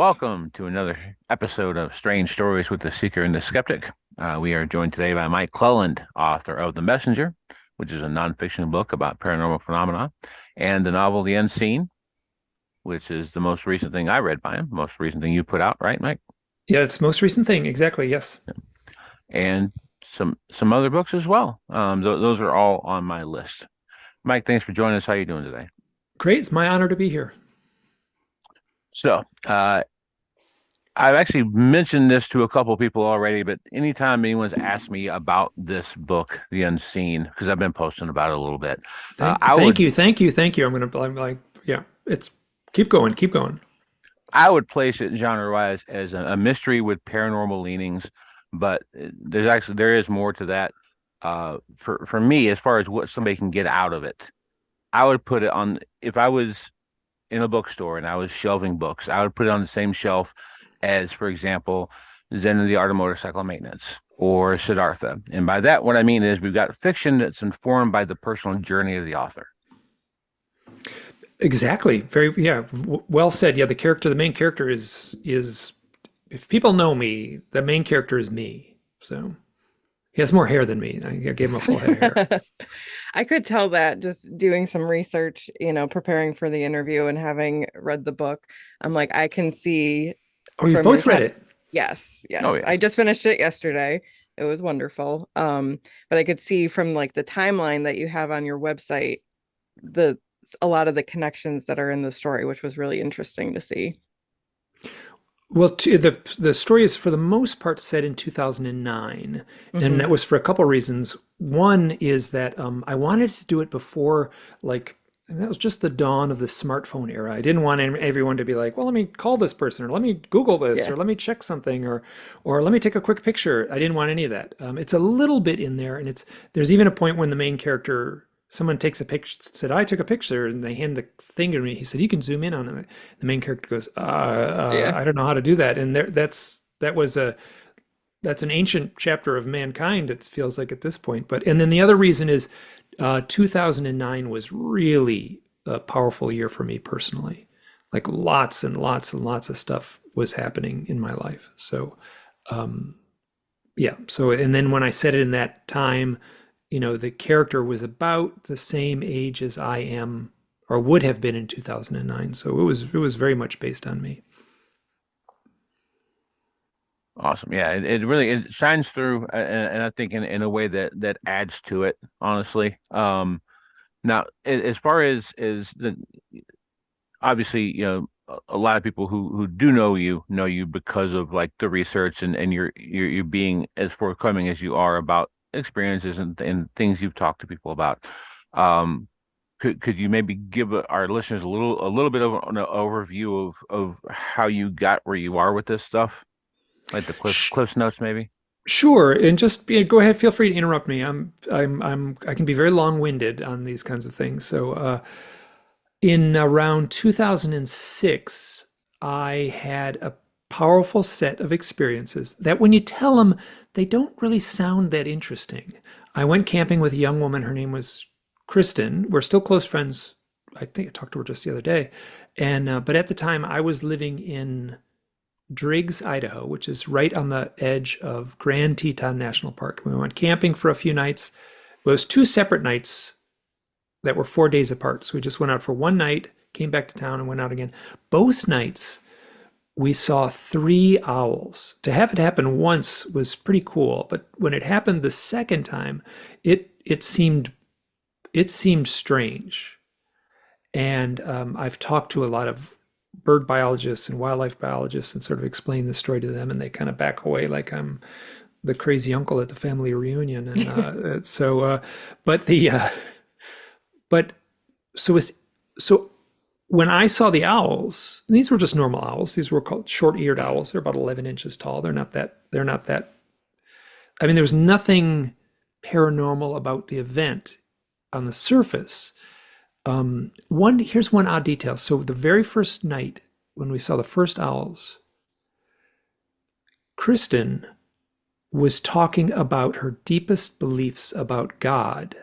welcome to another episode of Strange Stories with the Seeker and the Skeptic. We are joined today by Mike Clelland, author of The Messenger, which is a nonfiction book about paranormal phenomena, and the novel The Unseen, which is the most recent thing I read by him, most recent thing you put out, right, Mike? Yeah, it's most recent thing. Exactly. Yes. And some other books as well. Those are all on my list. Mike, thanks for joining us. How you doing today? Great. It's my honor to be here. So, I've actually mentioned this to a couple of people already, but anytime anyone's asked me about this book, The Unseen, because I've been posting about it a little bit, Thank, thank you, thank you, thank you. I'm like, yeah. It's keep going, keep going. I would place it genre-wise as a mystery with paranormal leanings, but there is more to that. For me, as far as what somebody can get out of it, I would put it on if I was in a bookstore and I was shelving books, I would put it on the same shelf as, for example, Zen and the Art of Motorcycle Maintenance or Siddhartha. And by that, what I mean is we've got fiction that's informed by the personal journey of the author. Exactly. Very yeah. Well said. Yeah, the main character is if people know me, the main character is me. So he has more hair than me. I gave him a full head of hair. I could tell that just doing some research, preparing for the interview and having read the book. I'm like, I can see Oh, you've from your both read time. it. Yes, Oh yes. yeah. I just finished it yesterday. It was wonderful. But I could see from like the timeline that you have on your website, the a lot of the connections that are in the story, which was really interesting to see. Well, the story is for the most part set in 2009, and Hmm. that was for a couple reasons. One is that I wanted to do it before, like, and that was just the dawn of the smartphone era. I didn't want everyone to be like, "Well, let me call this person, or let me Google this, Yeah. or let me check something, or let me take a quick picture." I didn't want any of that. It's a little bit in there, and there's even a point when the main character someone takes a picture, said, I took a picture, and they hand the thing to me. He said, you can zoom in on it. The main character goes, Yeah. I don't know how to do that. And that's an ancient chapter of mankind, it feels like at this point. And then the other reason is 2009 was really a powerful year for me personally. Like lots and lots and lots of stuff was happening in my life. So, um, yeah. So, and then when I said it in that time, the character was about the same age as I am or would have been in 2009. So it was very much based on me. Awesome. Yeah, it really it shines through, and I think in a way that adds to it, honestly. Now, as far as the obviously, a lot of people who do know you because of like the research and you're being as forthcoming as you are about experiences and things you've talked to people about. Um, could you maybe give our listeners a little bit of an overview of how you got where you are with this stuff, like the Cliff's notes, maybe? Sure, and just go ahead. Feel free to interrupt me. I can be very long-winded on these kinds of things. So, in around 2006, I had a powerful set of experiences that, when you tell them, they don't really sound that interesting. I went camping with a young woman. Her name was Kristen. We're still close friends. I think I talked to her just the other day, and but at the time, I was living in Driggs, Idaho, which is right on the edge of Grand Teton National Park. We went camping for a few nights. It was two separate nights that were 4 days apart. So we just went out for one night, came back to town, and went out again. Both nights, we saw three owls. To have it happen once was pretty cool, but when it happened the second time, it seemed strange. And I've talked to a lot of bird biologists and wildlife biologists and sort of explained the story to them, and they kind of back away like I'm the crazy uncle at the family reunion. And but the but so it's so when I saw the owls, these were just normal owls. These were called short-eared owls. They're about 11 inches tall. They're not that. I mean, there was nothing paranormal about the event on the surface. Here's one odd detail. So the very first night when we saw the first owls, Kristen was talking about her deepest beliefs about God.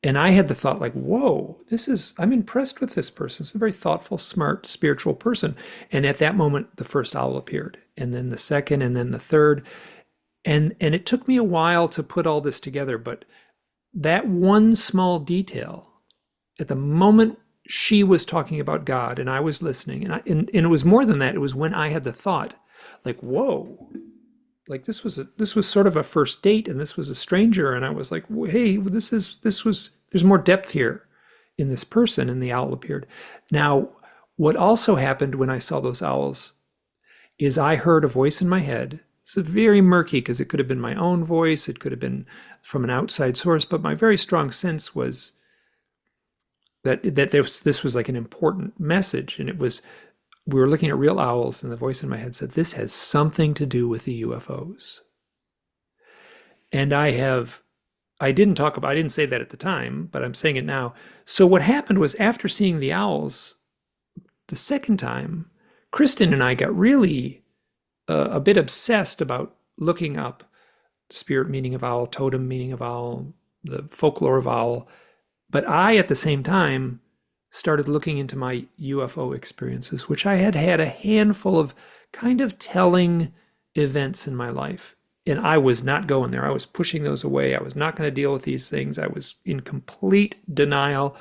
And I had the thought like, whoa, I'm impressed with this person. It's a very thoughtful, smart, spiritual person. And at that moment, the first owl appeared, and then the second, and then the third. And it took me a while to put all this together, but that one small detail, at the moment she was talking about God and I was listening, and it was more than that. It was when I had the thought, like, whoa, like this was sort of a first date, and this was a stranger, and I was like, hey, there's more depth here in this person, and the owl appeared. Now, what also happened when I saw those owls is I heard a voice in my head. It's very murky because it could have been my own voice, it could have been from an outside source, but my very strong sense was that this was like an important message, and it was we were looking at real owls, and the voice in my head said, this has something to do with the UFOs. And I didn't say that at the time, but I'm saying it now. So what happened was after seeing the owls the second time, Kristen and I got really a bit obsessed about looking up spirit meaning of owl, totem meaning of owl, the folklore of owl. But I, at the same time, started looking into my UFO experiences, which I had had a handful of kind of telling events in my life. And I was not going there. I was pushing those away. I was not going to deal with these things. I was in complete denial.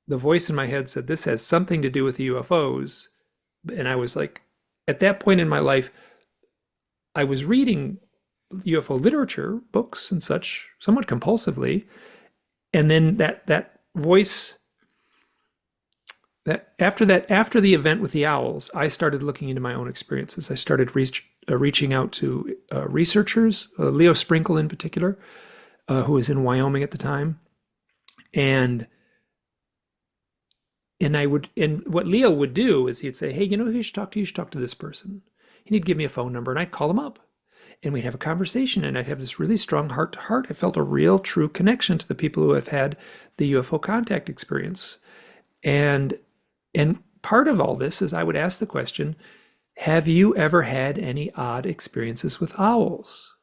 The voice in my head said, this has something to do with the UFOs. And I was like, at that point in my life, I was reading UFO literature, books and such, somewhat compulsively. And then that voice after the event with the owls, I started looking into my own experiences. I started reaching out to researchers, Leo Sprinkle in particular, who was in Wyoming at the time, and and what Leo would do is he'd say, hey, you know who you should talk to? You should talk to this person. And he'd give me a phone number, and I'd call him up, and we'd have a conversation, and I'd have this really strong heart to heart. I felt a real, true connection to the people who have had the UFO contact experience, and part of all this is I would ask the question, have you ever had any odd experiences with owls?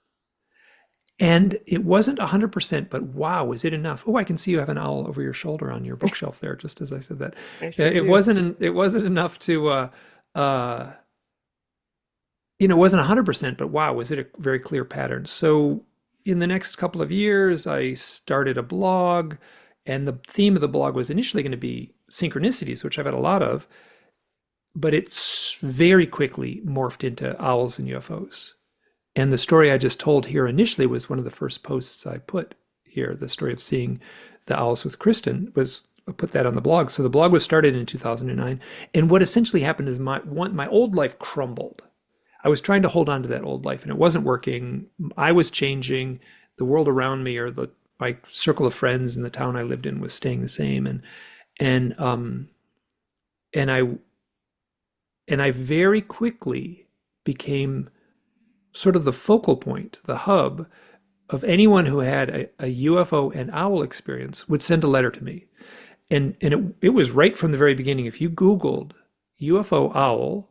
And it wasn't 100%, but wow, is it enough? Oh, I can see you have an owl over your shoulder on your bookshelf there, just as I said that. I sure It wasn't enough to uh, it wasn't 100%, but wow, was it a very clear pattern. So in the next couple of years, I started a blog, and the theme of the blog was initially going to be synchronicities, which I've had a lot of, but it's very quickly morphed into owls and UFOs. And the story I just told here initially was one of the first posts I put here. The story of seeing the owls with Kristen was I put that on the blog. So the blog was started in 2009, and what essentially happened is my old life crumbled. I was trying to hold on to that old life, and it wasn't working. I was changing. The world around me, or my circle of friends in the town I lived in, was staying the same, and and I and I very quickly became sort of the focal point, the hub of anyone who had a UFO and owl experience would send a letter to me. And it was right from the very beginning. If you Googled UFO owl,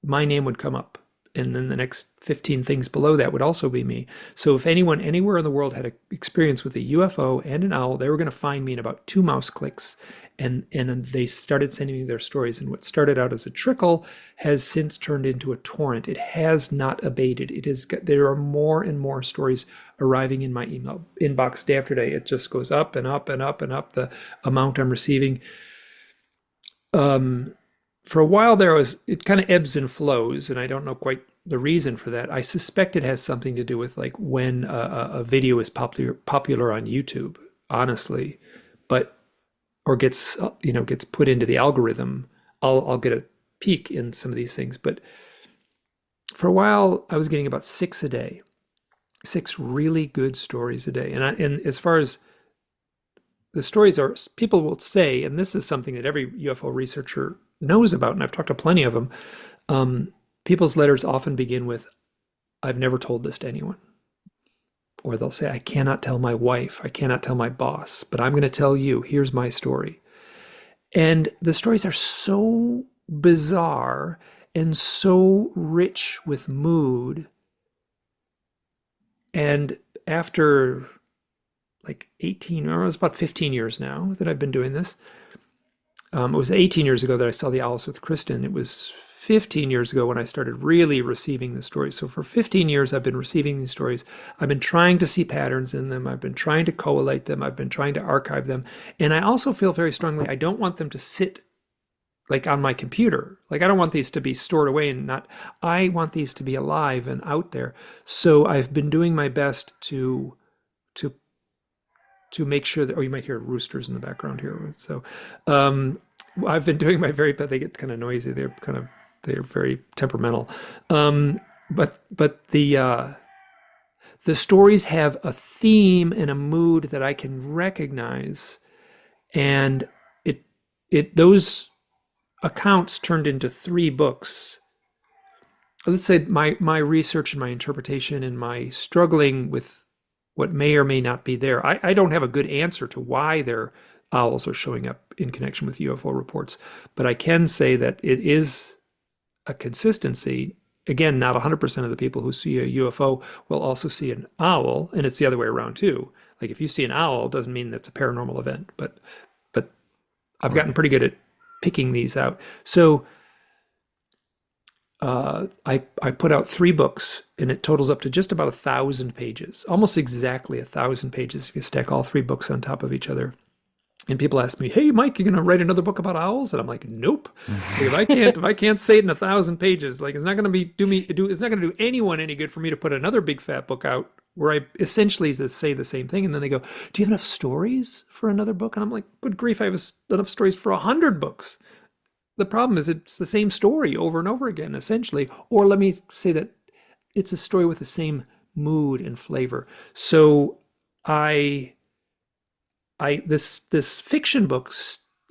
my name would come up. And then the next 15 things below that would also be me. So if anyone anywhere in the world had an experience with a UFO and an owl, they were going to find me in about 2 mouse clicks. And they started sending me their stories. And what started out as a trickle has since turned into a torrent. It has not abated. There are more and more stories arriving in my email inbox day after day. It just goes up and up and up and up, the amount I'm receiving. For a while there, it kind of ebbs and flows, and I don't know quite the reason for that. I suspect it has something to do with like when a video is popular on YouTube, honestly, but or gets gets put into the algorithm. I'll get a peek in some of these things, but for a while I was getting about 6 a day, 6 really good stories a day, and as far as the stories are, people will say, and this is something that every UFO researcher knows about, and I've talked to plenty of them, people's letters often begin with, I've never told this to anyone. Or they'll say, I cannot tell my wife, I cannot tell my boss, but I'm going to tell you, here's my story. And the stories are so bizarre and so rich with mood. And after like 18, or it was about 15 years now that I've been doing this. It was 18 years ago that I saw The Owls with Kristen. It was 15 years ago when I started really receiving the stories. So for 15 years, I've been receiving these stories. I've been trying to see patterns in them. I've been trying to collate them. I've been trying to archive them. And I also feel very strongly I don't want them to sit like on my computer. Like I don't want these to be stored away and not, I want these to be alive and out there. So I've been doing my best to to make sure that, oh, you might hear roosters in the background here. So I've been doing my very best. They get kind of noisy. They're very temperamental. But the stories have a theme and a mood that I can recognize, and those accounts turned into 3 books. Let's say my research and my interpretation and my struggling with what may or may not be there. I don't have a good answer to why their owls are showing up in connection with UFO reports, but I can say that it is a consistency. Again, not 100% of the people who see a UFO will also see an owl, and it's the other way around too. Like if you see an owl, it doesn't mean that's a paranormal event, but I've gotten Right. pretty good at picking these out. So I put out 3 books, and it totals up to just about 1,000 pages, almost exactly 1,000 pages if you stack all 3 books on top of each other. And people ask me, "Hey, Mike, you gonna write another book about owls?" And I'm like, "Nope. Like, if I can't say it in 1,000 pages, like it's not gonna it's not gonna do anyone any good for me to put another big fat book out where I essentially say the same thing." And then they go, "Do you have enough stories for another book?" And I'm like, "Good grief, I have enough stories for 100 books." The problem is it's the same story over and over again, essentially. Or let me say that it's a story with the same mood and flavor. So I this fiction book,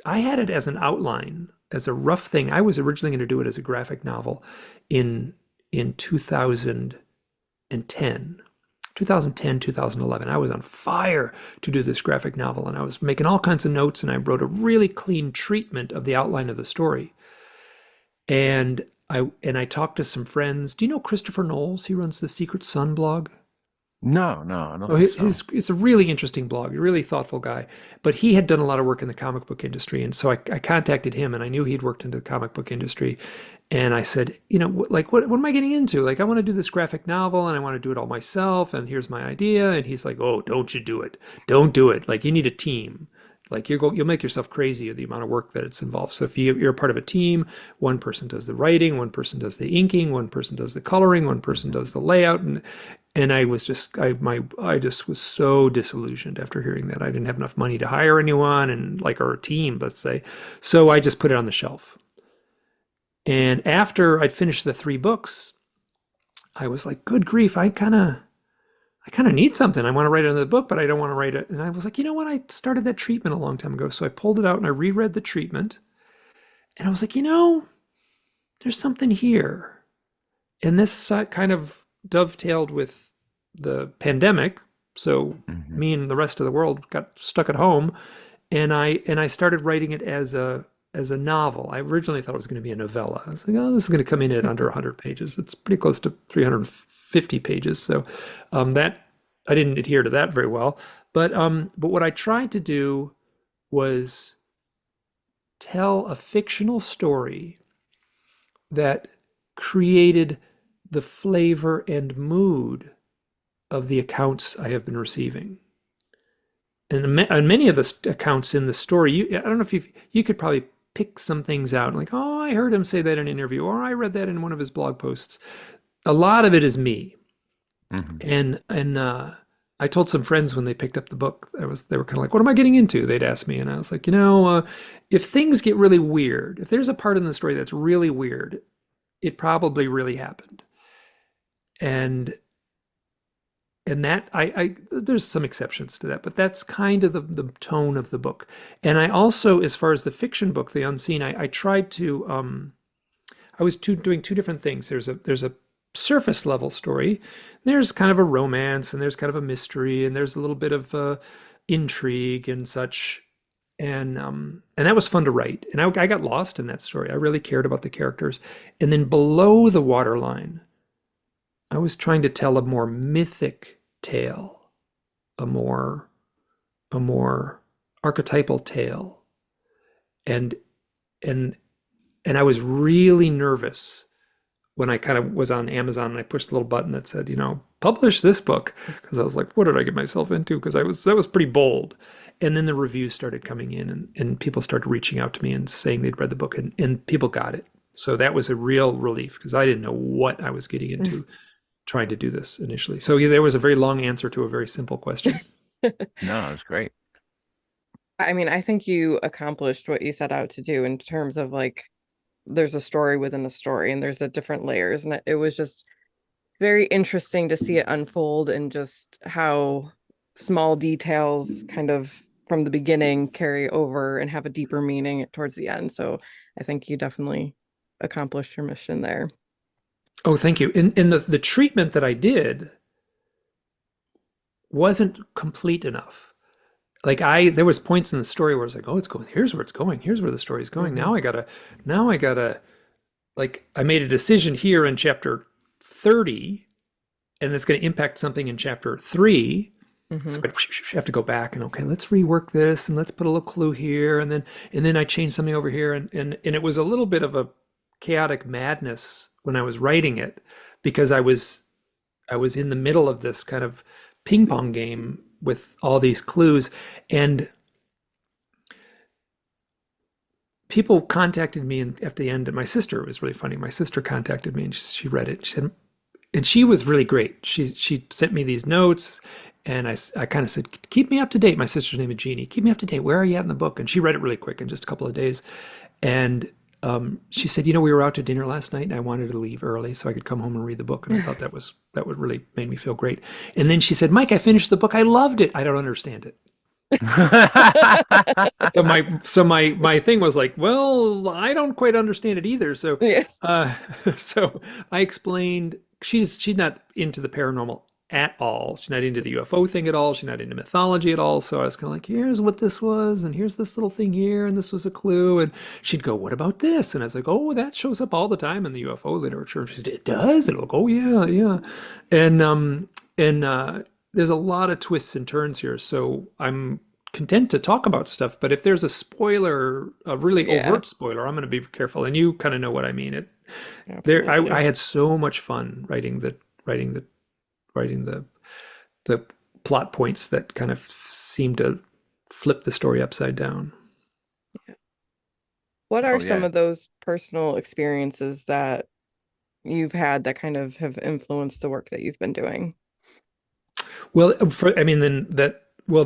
I had it as an outline, as a rough thing. I was originally going to do it as a graphic novel in 2010. 2010, 2011. I was on fire to do this graphic novel, and I was making all kinds of notes, and I wrote a really clean treatment of the outline of the story. And I talked to some friends. Do you know Christopher Knowles? He runs the Secret Sun blog. No, no, I don't Oh, think so. it's a really interesting blog, a really thoughtful guy. But he had done a lot of work in the comic book industry. And so I contacted him, and I knew he'd worked into the comic book industry. And I said, like, what am I getting into? Like, I want to do this graphic novel, and I want to do it all myself. And here's my idea. And he's like, "Oh, don't you do it. Don't do it. Like, you need a team. Like, you'll make yourself crazy with the amount of work that it's involved. So if you're a part of a team, one person does the writing, one person does the inking, one person does the coloring, one person Hmm. does the layout." And I was just I just was so disillusioned after hearing that. I didn't have enough money to hire anyone, and like, or a team, let's say. So I just put it on the shelf. And after I'd finished the 3 books, I was like, "Good grief, I kind of need something. I want to write another book, but I don't want to write it." And I was like, "You know what? I started that treatment a long time ago." So I pulled it out and I reread the treatment, and I was like, there's something here. And this kind of dovetailed with the pandemic. So Hmm. me and the rest of the world got stuck at home, and I started writing it as a novel. I originally thought it was going to be a novella. I was like, "Oh, this is going to come in at under 100 pages. It's pretty close to 350 pages." So that I didn't adhere to that very well. But what I tried to do was tell a fictional story that created the flavor and mood of the accounts I have been receiving. And many of the accounts in the story, I don't know if you could probably pick some things out, like, "Oh, I heard him say that in an interview," or "I read that in one of his blog posts." A lot of it is me. Hmm. And I told some friends when they picked up the book, they were kind of like, "What am I getting into?" They'd ask me, and I was like, if things get really weird, if there's a part in the story that's really weird, it probably really happened. And and that I there's some exceptions to that, but that's kind of the tone of the book. And I also, as far as the fiction book, The Unseen, I tried to I was doing 2 different things. There's a surface level story. There's kind of a romance, and there's kind of a mystery, and there's a little bit of intrigue and such. And that was fun to write. And I got lost in that story. I really cared about the characters. And then below the waterline, I was trying to tell a more mythic tale, a more a more archetypal tale. And and and I was really nervous when I kind of was on Amazon and I pushed the little button that said, publish this book, because I was like, what did I get myself into? Because that was pretty bold. And then the reviews started coming in, and people started reaching out to me and saying they'd read the book, and people got it. So that was a real relief, because I didn't know what I was getting into trying to do this initially. So yeah, there was a very long answer to a very simple question. No, it's great. I mean, I think you accomplished what you set out to do in terms of like there's a story within a story and there's a different layers, and it was just very interesting to see it unfold and just how small details kind of from the beginning carry over and have a deeper meaning towards the end. So I think you definitely accomplished your mission there. Oh, thank you. In the treatment that I did wasn't complete enough. Like there was points in the story where I was like, oh, it's going, here's where it's going, here's where the story's going. Mm-hmm. Now I gotta, like, I made a decision here in chapter 30, and it's going to impact something in chapter 3. So Mm-hmm. I have to go back and, okay, let's rework this and let's put a little clue here, and then I changed something over here, and it was a little bit of a chaotic madness when I was writing it, because I was in the middle of this kind of ping pong game with all these clues, and people contacted me, and at the end, my sister, it was really funny. My sister contacted me and she read it. She said, and she was really great. She sent me these notes, and I kind of said, keep me up to date. My sister's name is Jeannie. Keep me up to date. Where are you at in the book? And she read it really quick in just a couple of days. And she said, we were out to dinner last night and I wanted to leave early so I could come home and read the book. And I thought that would really made me feel great. And then she said, Mike, I finished the book. I loved it. I don't understand it. So my thing was like, well, I don't quite understand it either. So Yeah. uh, so I explained she's not into the paranormal at all. She's not into the UFO thing at all. She's not into mythology at all. So I was kind of like, here's what this was, and here's this little thing here, and this was a clue. And she'd go, what about this? And I was like, oh, that shows up all the time in the UFO literature. And she said, it does? And I'll go, oh yeah, yeah. And there's a lot of twists and turns here. So I'm content to talk about stuff, but if there's a spoiler, a really Yeah, overt spoiler, I'm going to be careful. And you kind of know what I mean. absolutely. I had so much fun writing the plot points that kind of seem to flip the story upside down. What are Oh some yeah. of those personal experiences that you've had that kind of have influenced the work that you've been doing? Well, I mean, then that, well,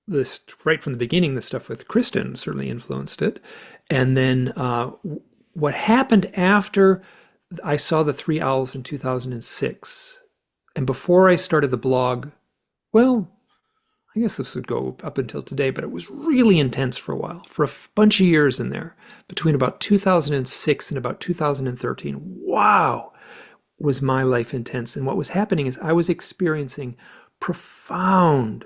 this right from the beginning, the stuff with Kristen certainly influenced it. And then what happened after I saw The Three Owls in 2006, and before I started the blog, well, I guess this would go up until today, but it was really intense for a while, for a bunch of years in there, between about 2006 and about 2013. Wow, was my life intense. And what was happening is I was experiencing profound,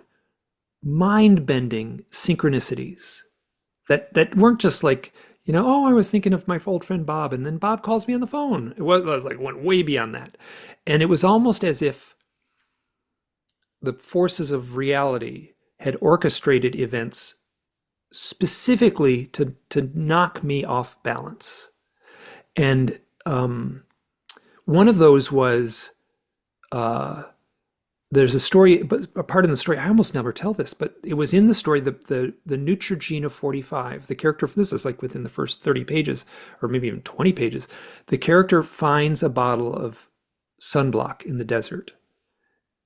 mind-bending synchronicities that weren't just like, oh, I was thinking of my old friend Bob, and then Bob calls me on the phone. It was like went way beyond that. And it was almost as if the forces of reality had orchestrated events specifically to knock me off balance. And one of those was uh, there's a story, but a part in the story, I almost never tell this, but it was in the story, the Neutrogena 45, the character, this is like within the first 30 pages, or maybe even 20 pages, the character finds a bottle of sunblock in the desert.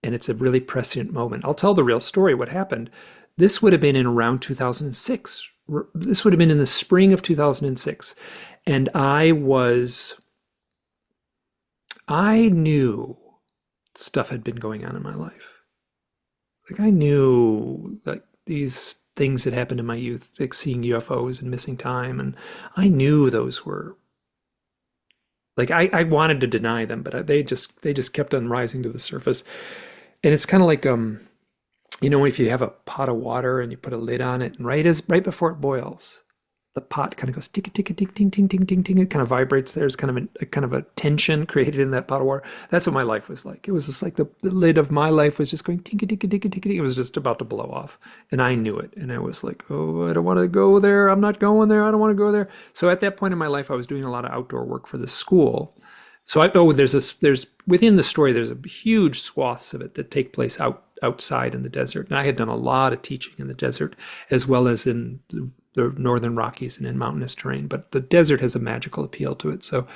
And it's a really prescient moment. I'll tell the real story, what happened. This would have been in around 2006. This would have been in the spring of 2006. And I knew stuff had been going on in my life. Like I knew like these things that happened in my youth, like seeing UFOs and missing time. And I knew those were like, I wanted to deny them, but they just kept on rising to the surface. And it's kind of like, if you have a pot of water and you put a lid on it, and right before it boils, the pot kind of goes tick tick tick ting ting ting ting ting. It kind of vibrates. There's kind of a tension created in that pot of water. That's what my life was like. It was just like the lid of my life was just going tinka tinka tinka tinka. It was just about to blow off, and I knew it. And I was like, oh, I don't want to go there. I'm not going there. I don't want to go there. So at that point in my life, I was doing a lot of outdoor work for the school. So there's within the story, there's a huge swaths of it that take place outside in the desert. And I had done a lot of teaching in the desert as well as in the northern Rockies and in mountainous terrain. But the desert has a magical appeal to it. So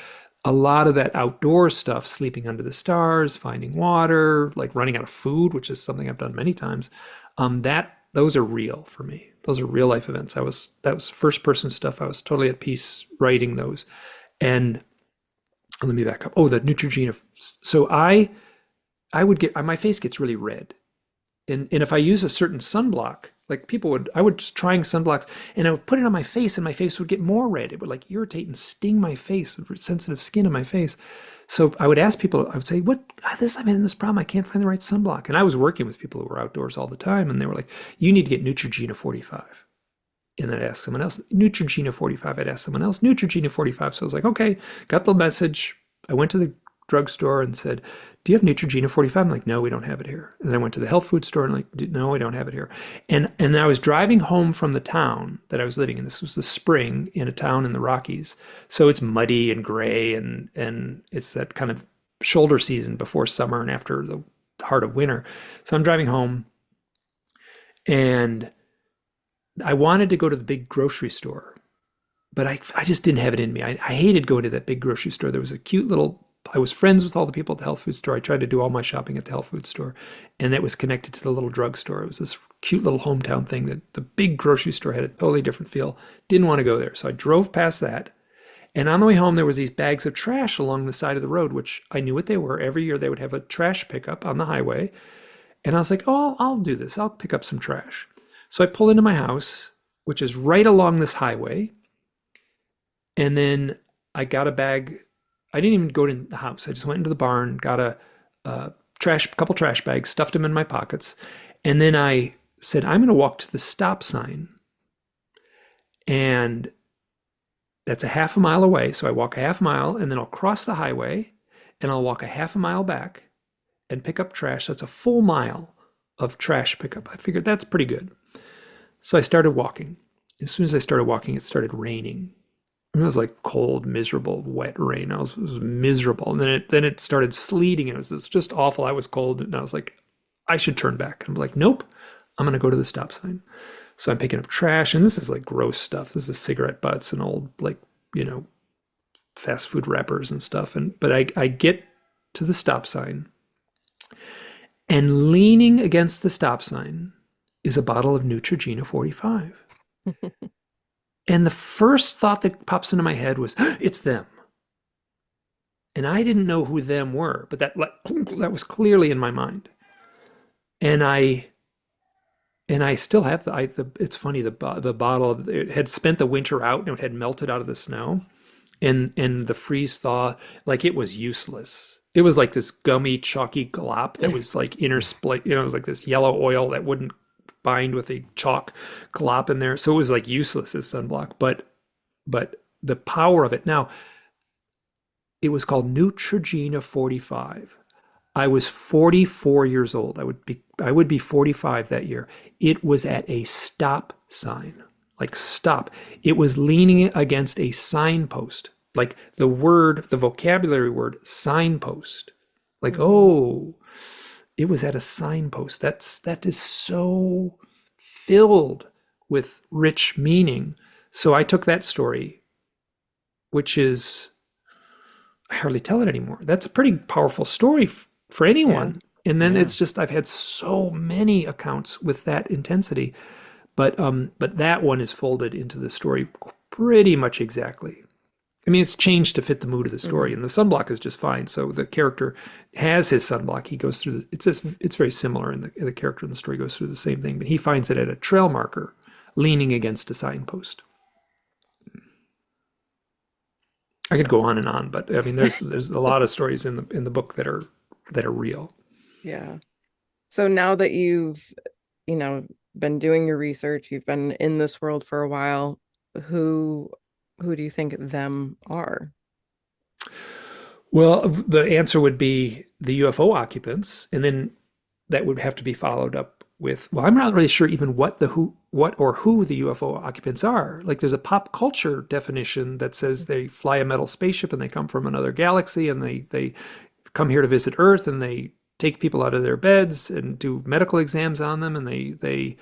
a lot of that outdoor stuff, sleeping under the stars, finding water, like running out of food, which is something I've done many times, that those are real for me. Those are real life events. That was first person stuff. I was totally at peace writing those. And let me back up. Oh, the Neutrogena. So I would get my face gets really red, and if I use a certain sunblock, like I would just trying sunblocks, and I would put it on my face, and my face would get more red. It would like irritate and sting my face, the sensitive skin of my face. So I would ask people. I would say, "What I'm having this problem. I can't find the right sunblock." And I was working with people who were outdoors all the time, and they were like, "You need to get Neutrogena 45." And I'd ask someone else, Neutrogena 45. I'd ask someone else, Neutrogena 45. So I was like, okay, got the message. I went to the drugstore and said, do you have Neutrogena 45? I'm like, no, we don't have it here. And then I went to the health food store and like, no, we don't have it here. And I was driving home from the town that I was living in. This was the spring in a town in the Rockies. So it's muddy and gray and it's that kind of shoulder season before summer and after the heart of winter. So I'm driving home and I wanted to go to the big grocery store, but I just didn't have it in me. I hated going to that big grocery store. There was a cute little, I was friends with all the people at the health food store. I tried to do all my shopping at the health food store, and it was connected to the little drugstore. It was this cute little hometown thing that the big grocery store had a totally different feel. Didn't want to go there. So I drove past that. And on the way home, there was these bags of trash along the side of the road, which I knew what they were. Every year they would have a trash pickup on the highway. And I was like, oh, I'll do this. I'll pick up some trash. So I pull into my house, which is right along this highway. And then I got a bag. I didn't even go to the house. I just went into the barn, got a couple trash bags, stuffed them in my pockets. And then I said, I'm going to walk to the stop sign. And that's a half a mile away. So I walk a half mile and then I'll cross the highway and I'll walk a half a mile back and pick up trash. So it's a full mile of trash pickup. I figured that's pretty good. So I started walking. As soon as I started walking, it started raining. It was like cold, miserable, wet rain. It was miserable. And then it started sleeting. It was just awful. I was cold. And I was like, I should turn back. And I'm like, nope, I'm going to go to the stop sign. So I'm picking up trash. And this is like gross stuff. This is cigarette butts and old, like, fast food wrappers and stuff. But I get to the stop sign. And leaning against the stop sign is a bottle of Neutrogena 45. And the first thought that pops into my head was, it's them. And I didn't know who them were, but that was clearly in my mind. And I still have it's funny, the bottle, it had spent the winter out and it had melted out of the snow. And the freeze thaw, like it was useless. It was like this gummy, chalky glop that was like intersplit, it was like this yellow oil that wouldn't bind with a chalk glop in there. So it was like useless as sunblock, but the power of it. Now, it was called Neutrogena 45. I was 44 years old. I would be 45 that year. It was at a stop sign. Like stop. It was leaning against a signpost. Like the vocabulary word signpost. Like, oh, it was at a signpost. That is so filled with rich meaning. So I took that story, which is, I hardly tell it anymore. That's a pretty powerful story for anyone. Yeah. And then it's just, I've had so many accounts with that intensity, but that one is folded into the story pretty much exactly. I mean, it's changed to fit the mood of the story, and the sunblock is just fine. So the character has his sunblock. He goes through it's very similar, and the character in the story goes through the same thing, but he finds it at a trail marker, leaning against a signpost. I could go on and on, but I mean, there's a lot of stories in the book that are real. Yeah. So now that you've, been doing your research, you've been in this world for a while, who who do you think them are? Well, the answer would be the UFO occupants, and then that would have to be followed up with, well, I'm not really sure even what or who the UFO occupants are. Like there's a pop culture definition that says they fly a metal spaceship and they come from another galaxy and they come here to visit Earth and they take people out of their beds and do medical exams on them and they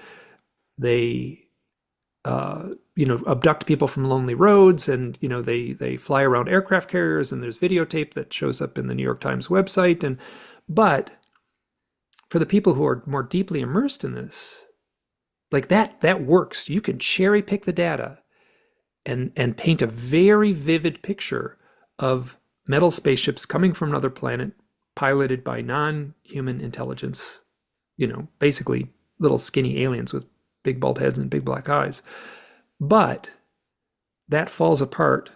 abduct people from lonely roads, and they fly around aircraft carriers, and there's videotape that shows up in the New York Times website. And but for the people who are more deeply immersed in this, like that works. You can cherry pick the data and paint a very vivid picture of metal spaceships coming from another planet, piloted by non-human intelligence. Basically little skinny aliens with big bald heads and big black eyes. But that falls apart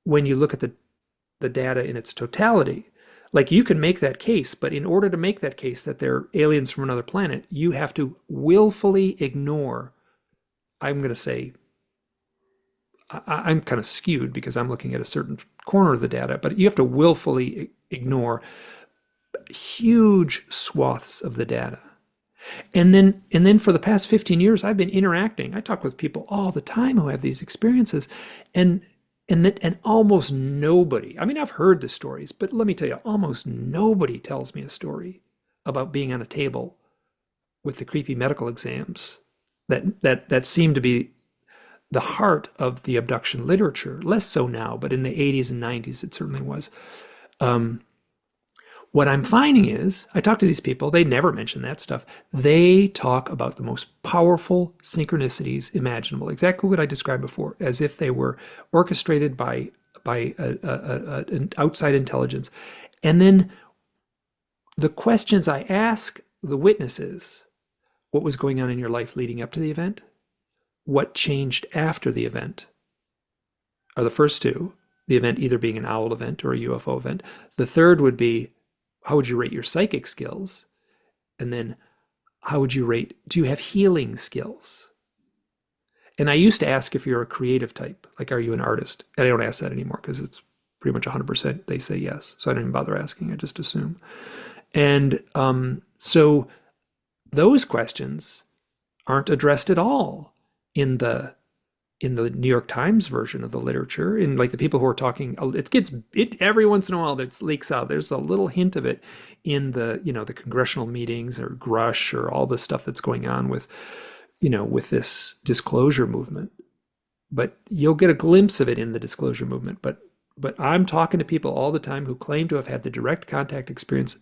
when you look at the data in its totality. Like you can make that case, but in order to make that case that they're aliens from another planet, you have to willfully ignore, I'm going to say, I'm kind of skewed because I'm looking at a certain corner of the data, but you have to willfully ignore huge swaths of the data. And then for the past 15 years, I've been interacting. I talk with people all the time who have these experiences, and almost nobody. I mean, I've heard the stories, but let me tell you, almost nobody tells me a story about being on a table with the creepy medical exams that seem to be the heart of the abduction literature. Less so now, but in the 80s and 90s, it certainly was. What I'm finding is, I talk to these people, they never mention that stuff. They talk about the most powerful synchronicities imaginable, exactly what I described before, as if they were orchestrated by an outside intelligence. And then the questions I ask the witnesses: what was going on in your life leading up to the event? What changed after the event? Are the first two, the event either being an owl event or a UFO event. The third would be, how would you rate your psychic skills? And then how would you rate, do you have healing skills? And I used to ask if you're a creative type, like, are you an artist? And I don't ask that anymore because it's pretty much 100% they say yes. So I don't even bother asking, I just assume. And so those questions aren't addressed at all in the New York Times version of the literature. And like the people who are talking, it every once in a while that leaks out. There's a little hint of it in the congressional meetings or Grush or all the stuff that's going on with this disclosure movement. But you'll get a glimpse of it in the disclosure movement. But I'm talking to people all the time who claim to have had the direct contact experience.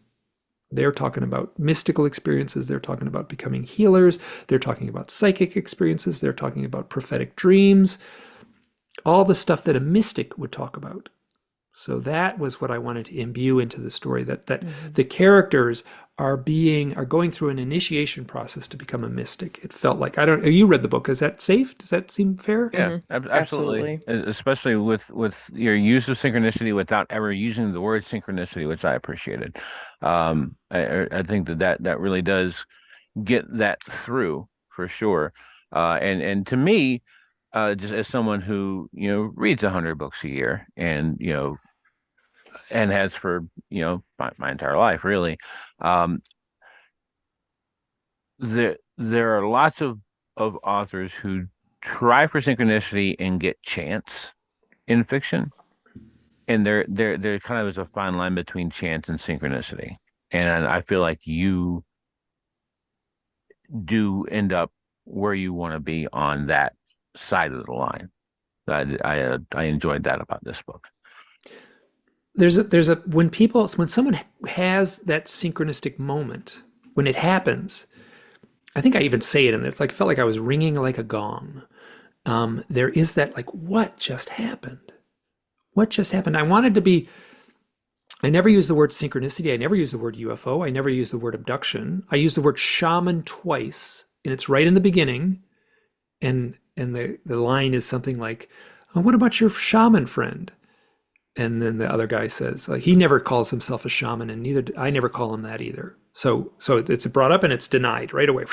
They're talking about mystical experiences. They're talking about becoming healers. They're talking about psychic experiences. They're talking about prophetic dreams, all the stuff that a mystic would talk about. So that was what I wanted to imbue into the story, that the characters are going through an initiation process to become a mystic. It felt like, you read the book. Is that safe? Does that seem fair? Yeah, absolutely. Absolutely. Especially with your use of synchronicity without ever using the word synchronicity, which I appreciated. I think that really does get that through for sure. And to me, just as someone who reads 100 books a year, and has for my entire life really, um, there are lots of authors who try for synchronicity and get chance in fiction, and there kind of is a fine line between chance and synchronicity, and I feel like you do end up where you want to be on that side of the line. I enjoyed that about this book. When someone has that synchronistic moment, when it happens, I think I even say it in it felt like I was ringing like a gong. There is that, like, what just happened? What just happened? I never use the word synchronicity. I never use the word UFO. I never use the word abduction. I use the word shaman twice, and it's right in the beginning. And the line is something like, oh, what about your shaman friend? And then the other guy says, like, he never calls himself a shaman, and I never call him that either. So it's brought up and it's denied right away.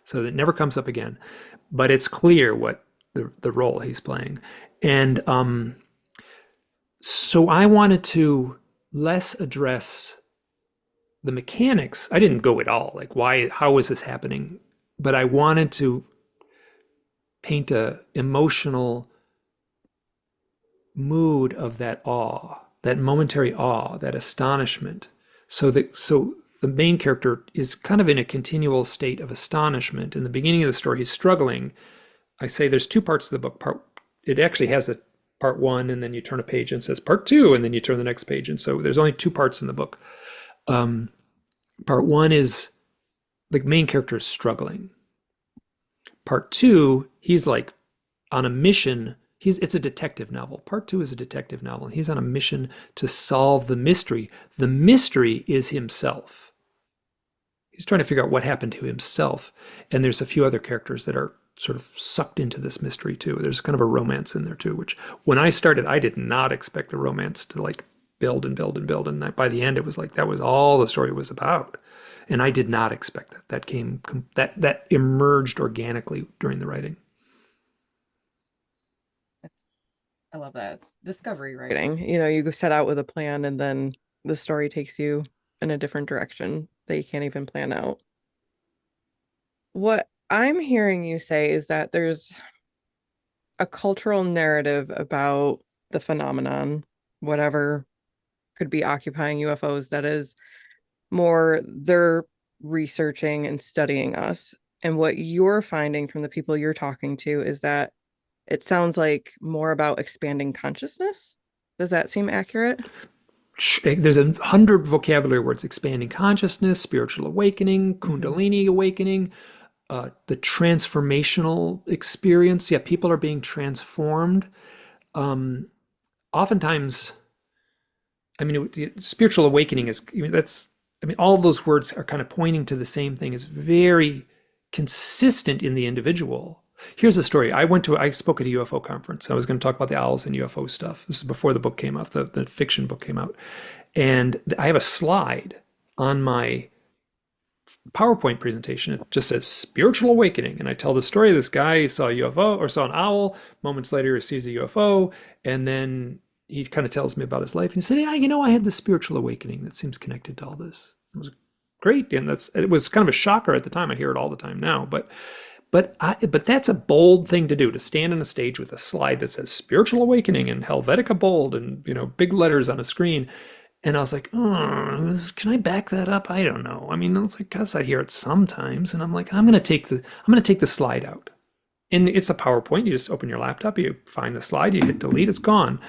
So it never comes up again. But it's clear what the role he's playing. And so I wanted to less address the mechanics. I didn't go at all, like why, how is this happening? But I wanted to paint a emotional mood of that awe, that momentary awe, that astonishment. So the main character is kind of in a continual state of astonishment. In the beginning of the story, he's struggling. I say there's two parts of the book. It actually has a part one, and then you turn a page and it says part two, and then you turn the next page. And so there's only two parts in the book. Part one is the main character is struggling. Part two, he's like on a mission. It's a detective novel. Part two is a detective novel. He's on a mission to solve the mystery. The mystery is himself. He's trying to figure out what happened to himself. And there's a few other characters that are sort of sucked into this mystery too. There's kind of a romance in there too, which when I started, I did not expect the romance to like build and build and build. And by the end, it was like that was all the story was about. And I did not expect that. That emerged organically during the writing. I love that. It's discovery writing. You set out with a plan and then the story takes you in a different direction that you can't even plan out. What I'm hearing you say is that there's a cultural narrative about the phenomenon, whatever could be occupying UFOs, that is more they're researching and studying us. And what you're finding from the people you're talking to is that it sounds like more about expanding consciousness. Does that seem accurate? There's 100 vocabulary words: expanding consciousness, spiritual awakening, kundalini awakening, the transformational experience. Yeah, people are being transformed. Oftentimes, I mean, spiritual awakening is, all those words are kind of pointing to the same thing. It's very consistent in the individual. Here's a story. I spoke at a UFO conference. I was going to talk about the owls and UFO stuff. This is before the book came out, the fiction book came out. And I have a slide on my PowerPoint presentation. It just says spiritual awakening. And I tell the story of this guy who saw a UFO or saw an owl. Moments later, he sees a UFO. And then he kind of tells me about his life. And he said, yeah, I had this spiritual awakening that seems connected to all this. It was great. And it was kind of a shocker at the time. I hear it all the time now. But that's a bold thing to do, to stand on a stage with a slide that says spiritual awakening and Helvetica bold and, big letters on a screen. And I was like, oh, can I back that up? I don't know. I mean, it's like, guess I hear it sometimes. And I'm like, I'm going to take the slide out. And it's a PowerPoint. You just open your laptop, you find the slide, you hit delete, it's gone.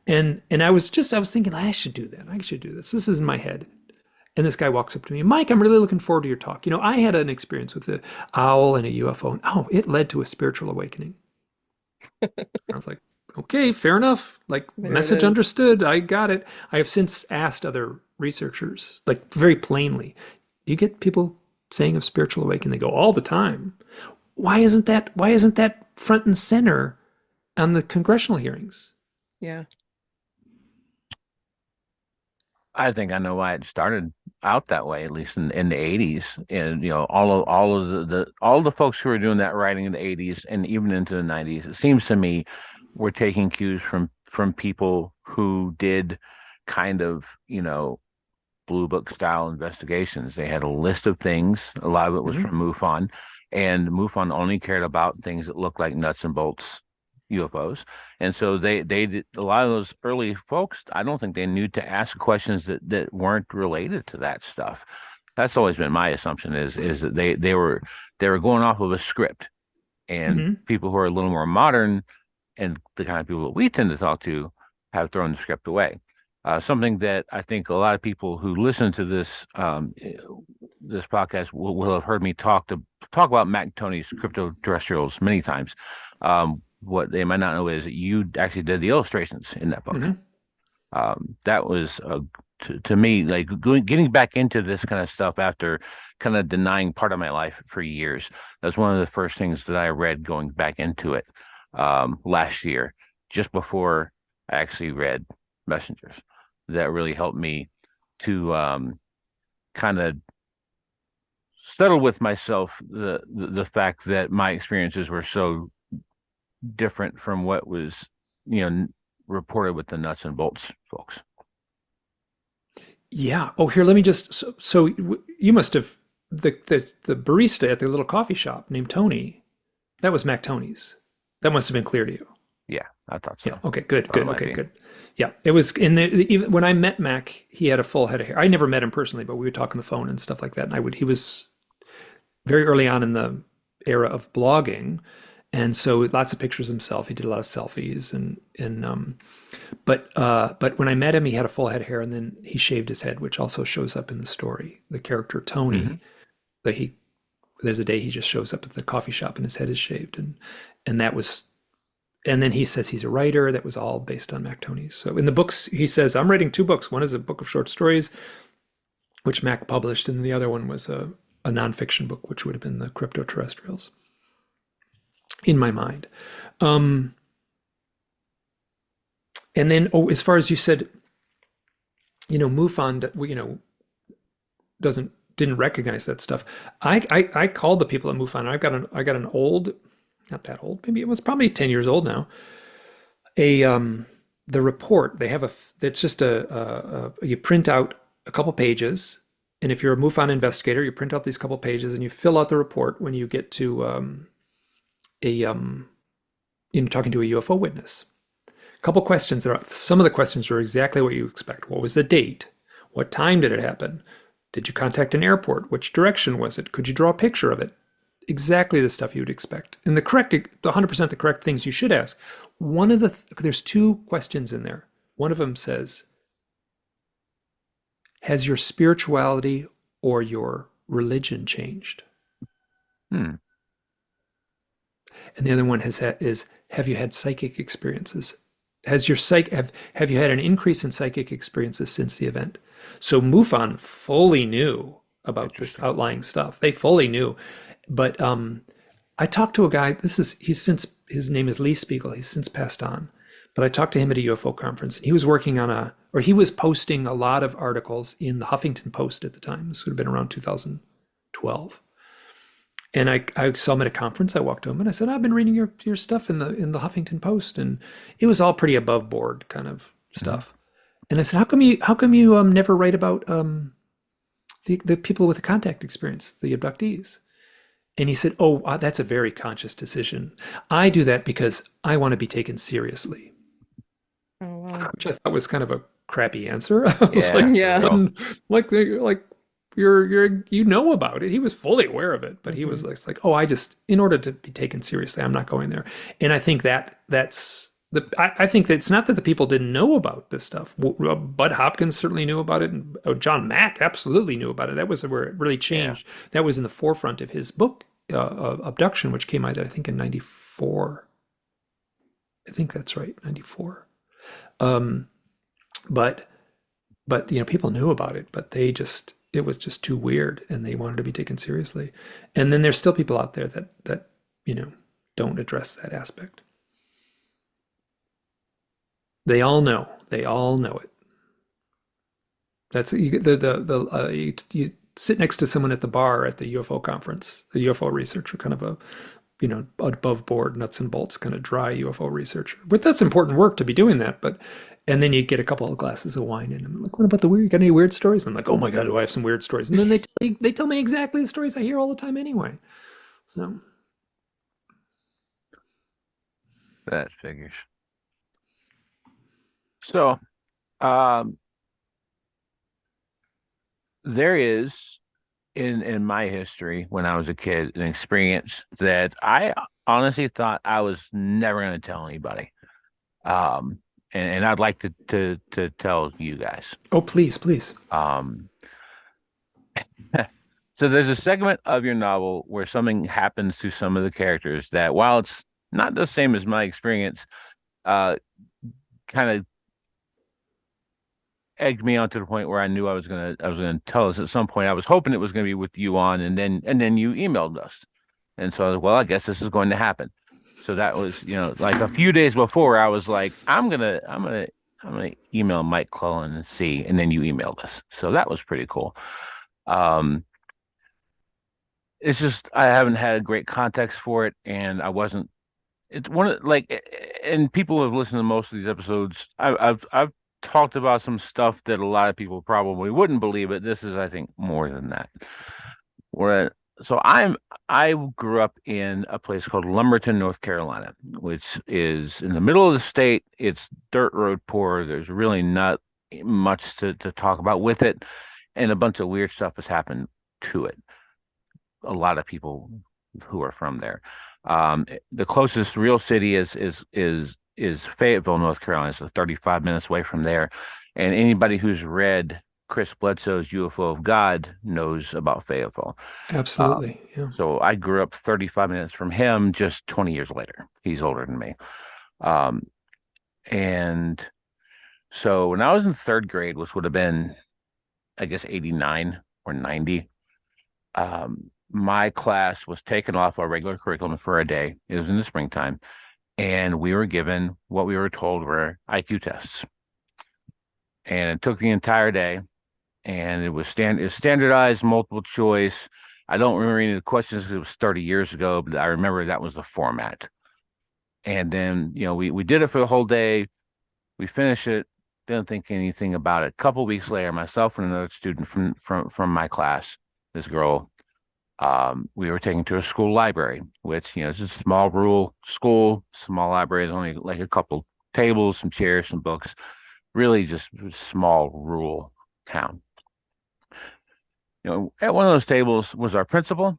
And I was thinking, I should do that. I should do this. This is in my head. And this guy walks up to me, Mike, I'm really looking forward to your talk. I had an experience with an owl and a UFO, and it led to a spiritual awakening. I was like, okay, fair enough. Like, There message it is. understood. I got it. I have since asked other researchers, like very plainly, do you get people saying of spiritual awakening? They go, all the time. Why isn't that front and center on the congressional hearings? Yeah. I think I know why it started out that way, at least in the 80s. And all of all the folks who were doing that writing in the 80s and even into the 90s, it seems to me we're taking cues from people who did kind of, blue book style investigations. They had a list of things. A lot of it was Mhm. from MUFON, and MUFON only cared about things that looked like nuts and bolts UFOs. And so they did, a lot of those early folks, I don't think they knew to ask questions that weren't related to that stuff. That's always been my assumption is that they were going off of a script, and Mhm. people who are a little more modern and the kind of people that we tend to talk to have thrown the script away. Something that I think a lot of people who listen to this podcast will have heard me talk about Mac Tony's Crypto Terrestrials many times. What they might not know is that you actually did the illustrations in that book. Mhm. That was to me like getting back into this kind of stuff after kind of denying part of my life for years. That's one of the first things that I read going back into it last year, just before I actually read Messengers. That really helped me to kind of settle with myself the fact that my experiences were so different from what was, you know, reported with the nuts and bolts folks. Yeah. Oh, here, let me just. You must have the barista at the little coffee shop named Tony. That was Mac Tony's. That must have been clear to you. Yeah, I thought Yeah. so. Okay. Good. Thought it Good. might Okay. be. Good. Yeah. It was in even when I met Mac, he had a full head of hair. I never met him personally, but we would talk on the phone and stuff like that. And I would. He was very early on in the era of blogging, and so lots of pictures of himself. He did a lot of selfies but when I met him, he had a full head of hair, and then he shaved his head, which also shows up in the story. The character Hmm. Tony, that he there's a day he just shows up at the coffee shop and his head is shaved, and that was and then he says he's a writer. That was all based on Mac Tony's. So in the books, he says I'm writing two books. One is a book of short stories, which Mac published, and the other one was a nonfiction book, which would have been the Crypto Terrestrials. In my mind, um, and then as far as you said, MUFON, doesn't didn't recognize that stuff. I called the people at MUFON. I got an old, not that old, maybe it was probably 10 years old now. A The report they have it's just you print out a couple pages, and if you're a MUFON investigator, you print out these couple pages and you fill out the report when you get to a talking to a UFO witness. A couple questions. Some of the questions are exactly what you expect. What was the date? What time did it happen? Did you contact an airport? Which direction was it? Could you draw a picture of it? Exactly the stuff you would expect. And the 100% the correct things you should ask. There's two questions in there. One of them says, has your spirituality or your religion changed? Hmm. And the other one is, have you had psychic experiences? Have you had an increase in psychic experiences since the event? So MUFON fully knew about this Interesting. outlying stuff. They fully knew. But I talked to a guy. His name is Lee Spiegel. He's since passed on. But I talked to him at a UFO conference. He was working he was posting a lot of articles in the Huffington Post at the time. This would have been around 2012. And I saw him at a conference. I walked to him and I said, "I've been reading your stuff in the Huffington Post, and it was all pretty above board kind of Hmm. stuff." And I said, "How come you never write about the people with the contact experience, the abductees?" And he said, "Oh, that's a very conscious decision. I do that because I want to be taken seriously," Oh, wow. which I thought was kind of a crappy answer. I was Yeah, like, for Yeah. real. like you know about it. He was fully aware of it, but he was Hmm. like, it's like, oh, in order to be taken seriously, I'm not going there. And I think I think that it's not that the people didn't know about this stuff. Bud Hopkins certainly knew about it, and John Mack absolutely knew about it. That was where it really Yeah. changed. That was in the forefront of his book, Abduction, which came out, I think, in '94. I think that's right, '94. Um, but people knew about it, but it was just too weird, and they wanted to be taken seriously. And then there's still people out there that you know don't address that aspect. They all know. They all know it. That's you sit next to someone at the bar at the UFO conference, a UFO researcher, kind of a above board nuts and bolts kind of dry UFO researcher. But that's important work to be doing that. And then you get a couple of glasses of wine, and I'm like, "What about the weird? You got any weird stories?" And I'm like, "Oh my god, do I have some weird stories?" And then they tell me exactly the stories I hear all the time anyway. So That figures. So, um, there is in my history when I was a kid an experience that I honestly thought I was never going to tell anybody. Um, and I'd like to tell you guys. oh please, please. Um, so there's a segment of your novel where something happens to some of the characters that, while it's not the same as my experience, uh, kind of egged me on to the point where I knew I was gonna tell us at some point. I was hoping it was gonna be with you on, and then you emailed us, and so I was, well, I guess this is going to happen. So that was, like a few days before, I was like, I'm gonna email Mike Clelland and see, and then you emailed us. So that was pretty cool. Um, it's just I haven't had a great context for it, and I wasn't it's one of like, and people have listened to most of these episodes. I've talked about some stuff that a lot of people probably wouldn't believe, but this is, I think, more than that. Where so I grew up in a place called Lumberton, North Carolina, which is in the middle of the state. It's dirt road poor. There's really not much to talk about with it, and a bunch of weird stuff has happened to it. A lot of people who are from there. The closest real city is Fayetteville, North Carolina. So 35 minutes away from there. And anybody who's read Chris Bledsoe's UFO of God knows about Fayetteville. Absolutely. Yeah. So I grew up 35 minutes from him just 20 years later. He's older than me. Um, and so when I was in third grade, which would have been, I guess, 89 or 90, my class was taken off our regular curriculum for a day. It was in the springtime, and we were given what we were told were IQ tests. And it took the entire day, and it was standardized multiple choice. I don't remember any of the questions because it was 30 years ago, but I remember that was the format. And then, we did it for the whole day. We finished it, didn't think anything about it. A couple weeks later, myself and another student from my class, this girl, we were taken to a school library, which, it's a small rural school, small library. There's only like a couple tables, some chairs, some books, really just a small rural town. At one of those tables was our principal,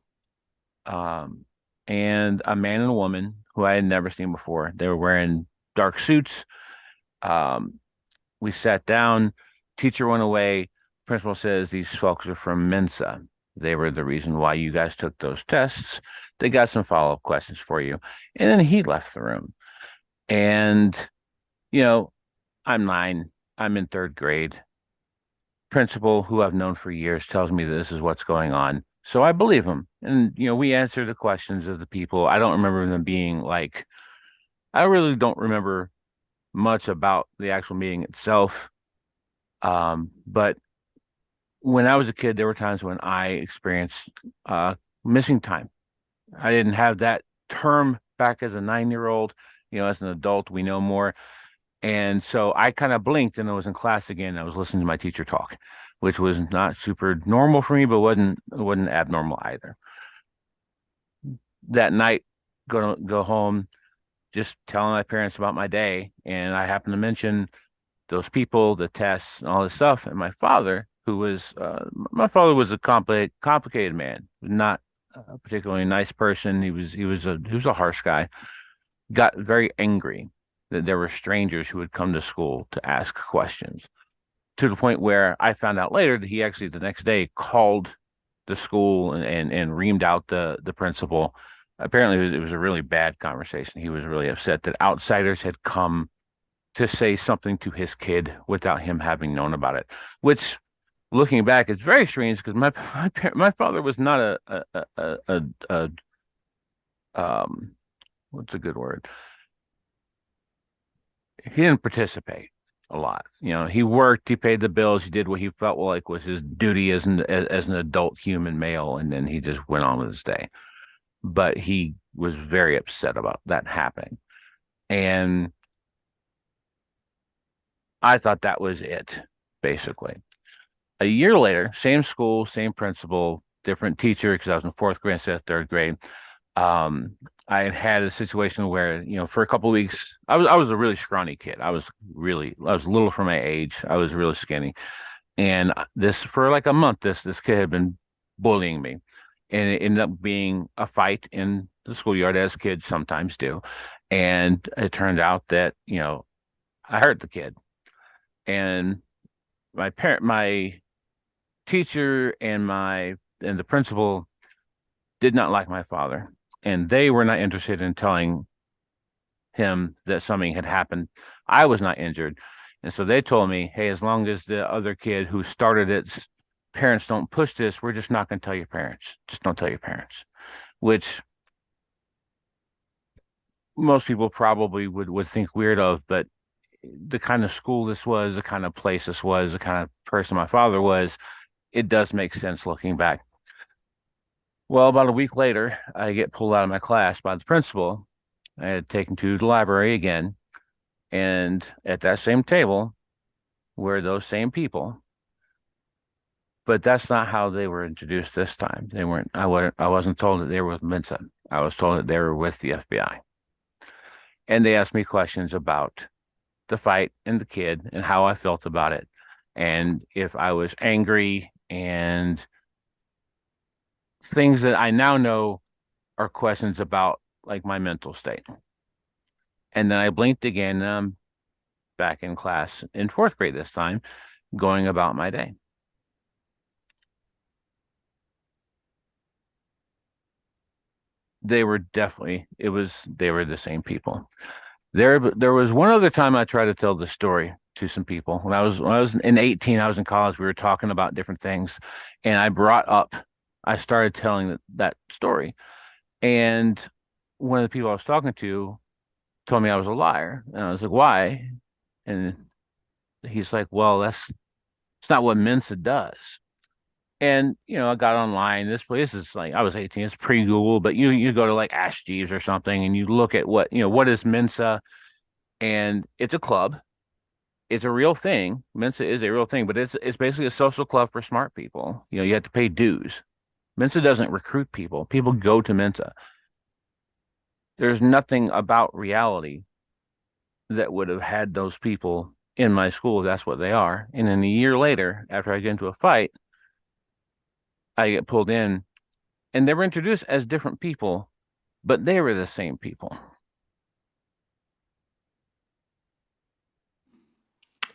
um, and a man and a woman who I had never seen before. They were wearing dark suits. Um, we sat down, teacher went away. Principal says these folks are from Mensa. They were the reason why you guys took those tests. They got some follow-up questions for you. And then he left the room. And, you know, I'm 9, I'm in third grade. Principal, who I've known for years, tells me this is what's going on. So I believe him. And, we answer the questions of the people. I don't remember them being like, I really don't remember much about the actual meeting itself. But when I was a kid, there were times when I experienced missing time. I didn't have that term back as a 9-year-old. As an adult, we know more. And so I kind of blinked and I was in class again. I was listening to my teacher talk, which was not super normal for me, but wasn't abnormal either. That night, go home, just telling my parents about my day, and I happened to mention those people, the tests, and all this stuff. And my father was a complicated man, not a particularly nice person. He was a harsh guy. Got very angry that there were strangers who would come to school to ask questions, to the point where I found out later that he actually the next day called the school and reamed out the principal. Apparently, it was a really bad conversation. He was really upset that outsiders had come to say something to his kid without him having known about it. Which, looking back, is very strange because my father was not a what's a good word? He didn't participate a lot. He worked, he paid the bills, he did what he felt like was his duty as an adult human male, and then he just went on with his day. But he was very upset about that happening. And I thought that was it, basically. A year later, same school, same principal, different teacher, because I was in fourth grade instead of third grade. I had a situation where, for a couple of weeks, I was a really scrawny kid. I was little for my age. I was really skinny. And this, for like a month, this kid had been bullying me. And it ended up being a fight in the schoolyard, as kids sometimes do. And it turned out that, I hurt the kid. And my teacher and the principal did not like my father, and they were not interested in telling him that something had happened. I was not injured. And so they told me, hey, as long as the other kid who started it, parents don't push this, we're just not going to tell your parents. Just don't tell your parents, which most people probably would think weird of, but the kind of school this was, the kind of place this was, the kind of person my father was, it does make sense looking back. Well, about a week later, I get pulled out of my class by the principal I had taken to the library again, and at that same table were those same people, but that's not how they were introduced this time. They weren't. I wasn't told that they were with Mensa. I was told that they were with the FBI, and they asked me questions about the fight and the kid and how I felt about it, and if I was angry and things that I now know are questions about like my mental state. And then I blinked again, and I'm back in class in fourth grade this time, going about my day. They were definitely, they were the same people. There was one other time I tried to tell the story to some people. When I was in 18, I was in college, we were talking about different things, and I started telling that story. And one of the people I was talking to told me I was a liar. And I was like, why? And he's like, well, it's not what Mensa does. And I got online. This place is like I was 18. It's pre-Google, but you go to like Ask Jeeves or something, and you look at what is Mensa, and it's a club. It's a real thing. Mensa is a real thing, but it's basically a social club for smart people. You have to pay dues. Mensa doesn't recruit people. People go to Mensa. There's nothing about reality that would have had those people in my school if that's what they are. And then a year later, after I get into a fight, I get pulled in, and they were introduced as different people, but they were the same people.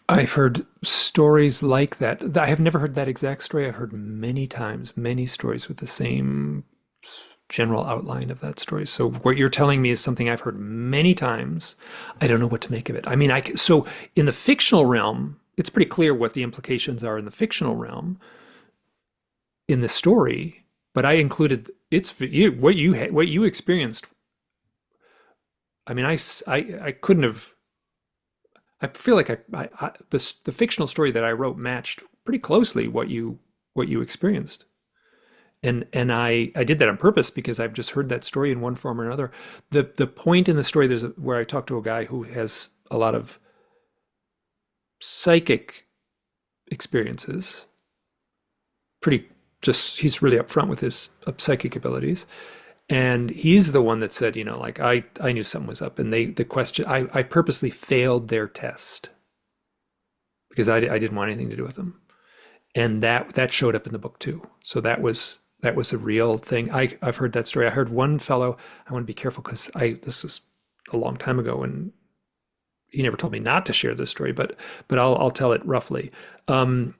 I've heard stories like that. I have never heard that exact story. I've heard many times, many stories with the same general outline of that story. So what you're telling me is something I've heard many times. I don't know what to make of it. I mean, so in the fictional realm, it's pretty clear what the implications are in the fictional realm in the story, but I included what you experienced. I mean, I couldn't have. I feel like the fictional story that I wrote matched pretty closely what you experienced. And I did that on purpose because I've just heard that story in one form or another. The point in the story where I talk to a guy who has a lot of psychic experiences. Pretty just he's really upfront with his psychic abilities. And he's the one that said, like I knew something was up. And the question I purposely failed their test because I didn't want anything to do with them. And that showed up in the book too. So that was a real thing. I've heard that story. I heard one fellow, I want to be careful because this was a long time ago and he never told me not to share this story, but I'll tell it roughly.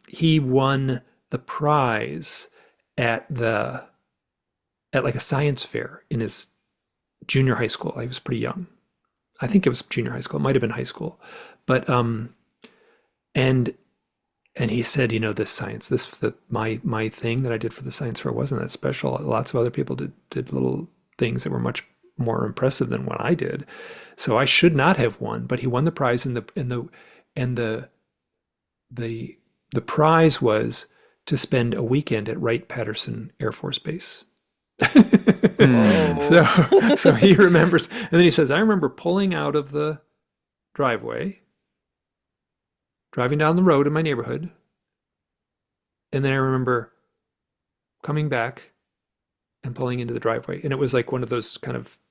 He won the prize at like a science fair in his junior high school. He was pretty young. I think it was junior high school. It might have been high school, but and he said, this science, my thing that I did for the science fair wasn't that special. Lots of other people did little things that were much more impressive than what I did. So I should not have won, but he won the prize and the prize was to spend a weekend at Wright-Patterson Air Force Base. Hmm. So he remembers, and then he says, I remember pulling out of the driveway, driving down the road in my neighborhood, and then I remember coming back and pulling into the driveway. And it was like one of those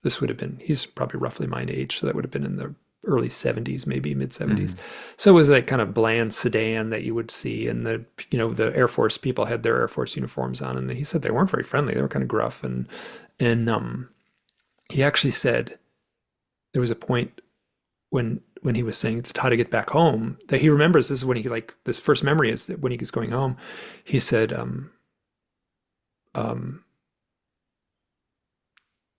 this would have been, he's probably roughly my age, so that would have been in the early 70s, maybe mid 70s. Hmm. So it was like kind of bland sedan that you would see. And the Air Force people had their Air Force uniforms on. And he said they weren't very friendly. They were kind of gruff. And he actually said there was a point when he was saying how to get back home that he remembers. This is when this first memory is that when he was going home, he said,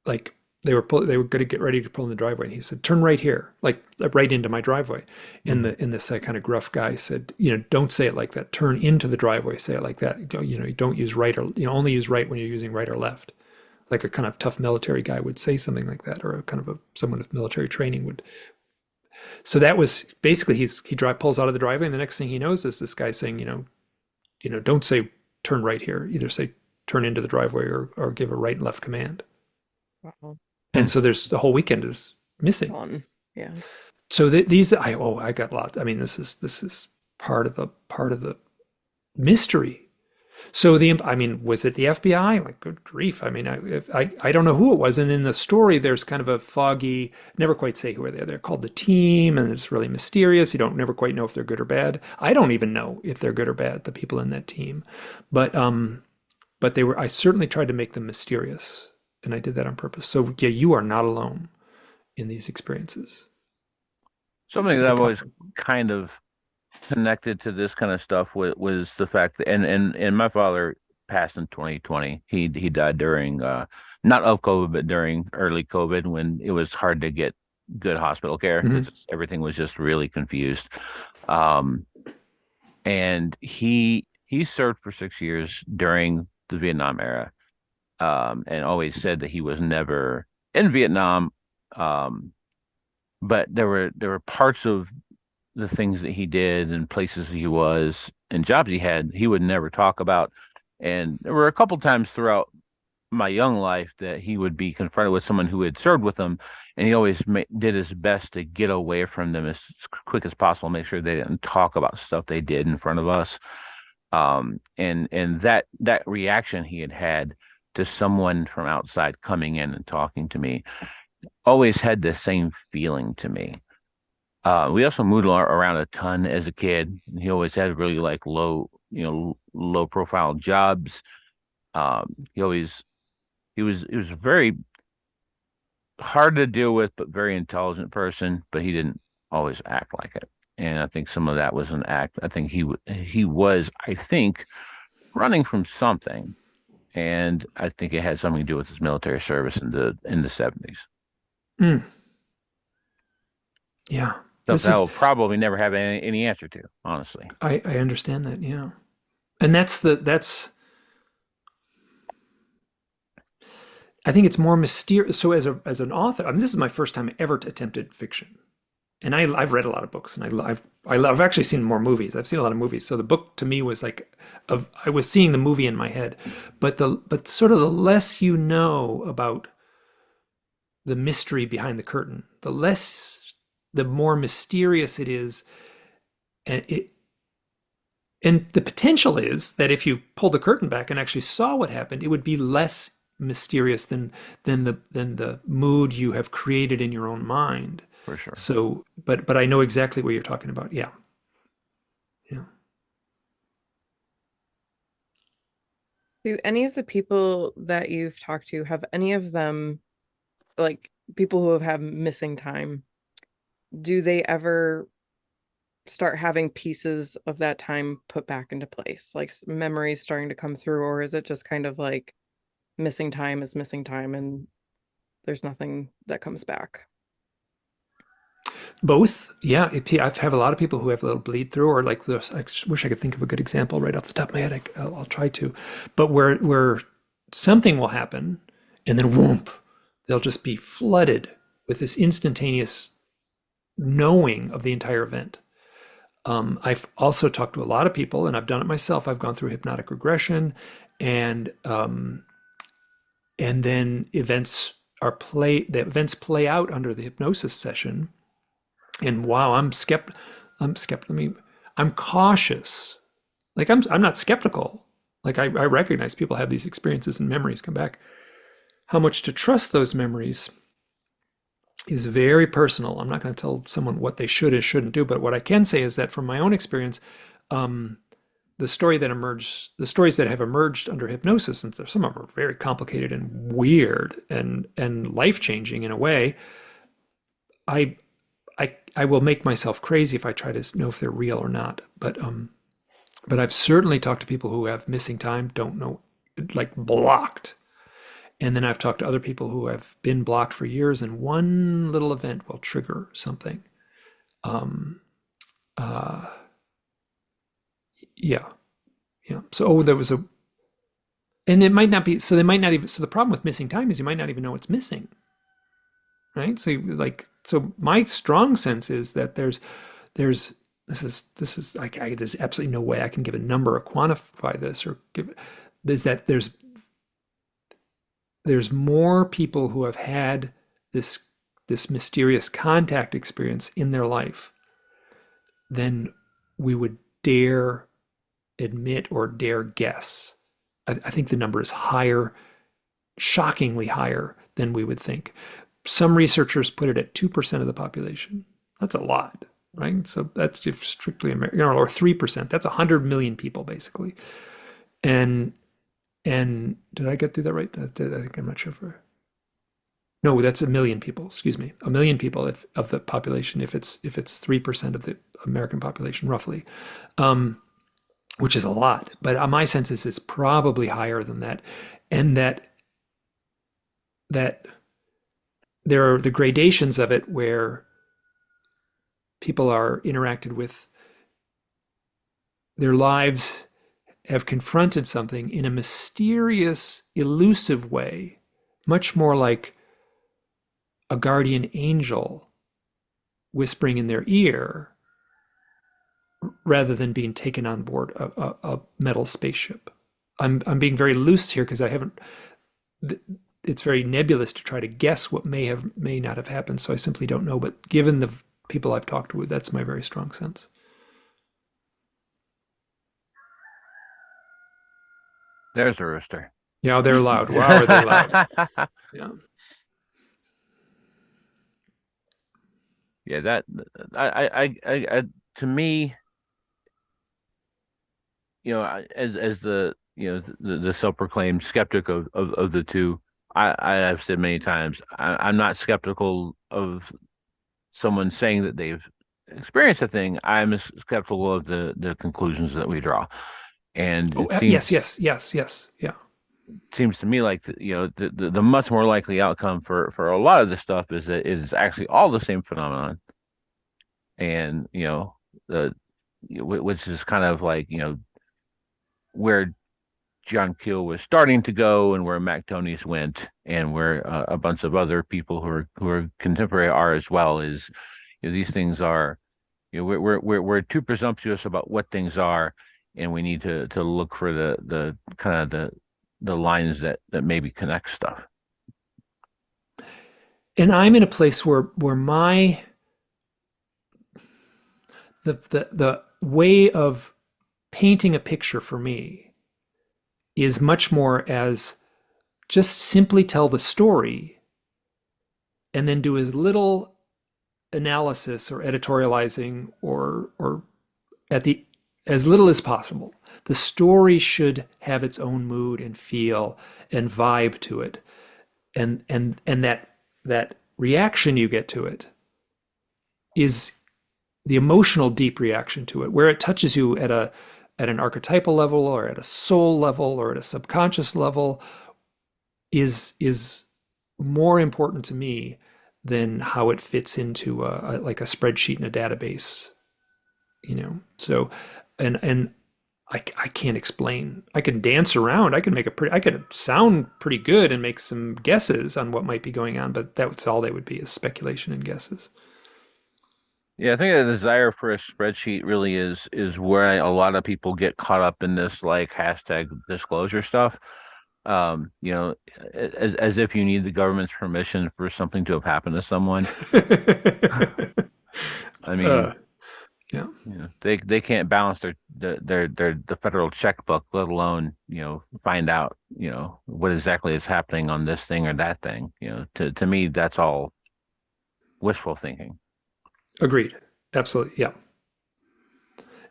like they were going to get ready to pull in the driveway, and he said, "Turn right here," like right into my driveway. And this kind of gruff guy said, "Don't say it like that. Turn into the driveway. Say it like that. Don't use right or only use right when you're using right or left." Like a kind of tough military guy would say something like that, or a kind of someone with military training would. So that was basically he pulls out of the driveway, and the next thing he knows is this guy saying, don't say turn right here. Either say turn into the driveway or give a right and left command. Wow. And so there's the whole weekend is missing. Gone. Yeah. So these, I got lots. I mean, this is part of the mystery. So I mean, was it the FBI? Like, good grief. I mean, I don't know who it was. And in the story, there's kind of a foggy, never quite say who are they. They're called the team, and it's really mysterious. You don't never quite know if they're good or bad. I don't even know if they're good or bad, the people in that team. But they were, I certainly tried to make them mysterious, and I did that on purpose. So yeah, you are not alone in these experiences. It's Something a that very I've always common. kind of connected to this kind of stuff was the fact that and my father passed in 2020. He died during not of COVID, but during early COVID when it was hard to get good hospital care Hmm. because everything was just really confused. Um, and he served for 6 years during the Vietnam era, and always said that he was never in Vietnam. Um, but there were parts of the things that he did and places he was and jobs he would never talk about. And there were a couple times throughout my young life that he would be confronted with someone who had served with him, and he always did his best to get away from them as quick as possible, make sure they didn't talk about stuff they did in front of us. And that reaction he had had to someone from outside coming in and talking to me always had the same feeling to me. We also moved around a ton as a kid. He always had really like low profile jobs. He always he was a very hard to deal with, but very intelligent person. But he didn't always act like it, and I think some of that was an act. I think he was, I think, running from something, and I think it had something to do with his military service in the 70s. Mm, yeah. Stuff This that I is, will probably never have any answer to, honestly. I understand that. Yeah. And that's, I think it's more mysterious. So as an author, I mean, this is my first time I ever attempted fiction. And I've read a lot of books, and I've actually seen more movies. I've seen a lot of movies. So the book to me was like, I was seeing the movie in my head, but sort of the less you know about the mystery behind the curtain, the more mysterious it is, and the potential is that if you pulled the curtain back and actually saw what happened, it would be less mysterious than the mood you have created in your own mind. For sure. So, but I know exactly what you're talking about. Yeah, yeah. Do any of the people that you've talked to, have any of them, like people who have had missing time, do they ever start having pieces of that time put back into place, like memories starting to come through, or is it just kind of like missing time is missing time and there's nothing that comes back? Both. Yeah, I have a lot of people who have a little bleed through, or like this. I wish I could think of a good example right off the top of my head. I'll try to, but where something will happen, and then whoomp, they'll just be flooded with this instantaneous knowing of the entire event. I've also talked to a lot of people, and I've done it myself. I've gone through hypnotic regression, and then the events play out under the hypnosis session. And wow, I'm skeptical. I'm cautious. Like I'm not skeptical. Like I recognize people have these experiences and memories come back. How much to trust those memories is very personal. I'm not going to tell someone what they should or shouldn't do, but what I can say is that from my own experience, um, the stories that have emerged under hypnosis, and some of them are very complicated and weird and life changing in a way. I I will make myself crazy if I try to know if they're real or not. But I've certainly talked to people who have missing time, don't know, like blocked. And then I've talked to other people who have been blocked for years, and one little event will trigger something. Um, uh, yeah, yeah. So, there was and it might not be, so they might not even, so the problem with missing time is you might not even know it's missing, right? So, so my strong sense is that there's, there's absolutely no way I can give a number or quantify this or is that there's more people who have had this this mysterious contact experience in their life, then we would dare admit or dare guess. I think the number is higher, shockingly higher than we would think. Some researchers put it at 2% of the population. That's a lot, right? So that's just strictly American, or 3%. That's 100 million people, basically. And did I get through that right? I think I'm not sure for. No, that's a million people. Excuse me, a million people of the population. If it's 3% of the American population, roughly, which is a lot. But my sense is it's probably higher than that, and that there are the gradations of it where people are interacted with, their lives have confronted something in a mysterious, elusive way, much more like a guardian angel whispering in their ear rather than being taken on board a metal spaceship. I'm being very loose here because I haven't. It's very nebulous to try to guess what may not have happened. So I simply don't know. But given the people I've talked to, that's my very strong sense. There's a rooster. Yeah, they're loud. Wow, are they loud? Yeah. Yeah, that to me, as the the self-proclaimed skeptic of the two, I have said many times, I'm not skeptical of someone saying that they've experienced a thing. I'm skeptical of the conclusions that we draw, and Oh, it seems yes. Yeah. seems to me like the much more likely outcome for a lot of this stuff is that it is actually all the same phenomenon, and the which is kind of like where John Keel was starting to go, and where Mactonius went, and where a bunch of other people who are contemporary are as well. Is these things are, we're too presumptuous about what things are, and we need to look for the kind of the lines that maybe connect stuff. And I'm in a place where my the way of painting a picture for me is much more as just simply tell the story and then do as little analysis or editorializing or at the as little as possible. The story should have its own mood and feel and vibe to it. And that reaction you get to it is the emotional deep reaction to it, where it touches you at an archetypal level or at a soul level or at a subconscious level, is more important to me than how it fits into like a spreadsheet in a database. So and I can't explain. I can dance around. I could sound pretty good and make some guesses on what might be going on, but that's all they would be, is speculation and guesses. Yeah, I think the desire for a spreadsheet really is where a lot of people get caught up in this like hashtag disclosure stuff. As if you need the government's permission for something to have happened to someone. I uh, mean, yeah. they can't balance the federal checkbook, let alone find out what exactly is happening on this thing or that thing. To me, that's all wishful thinking. Agreed. Absolutely. Yeah.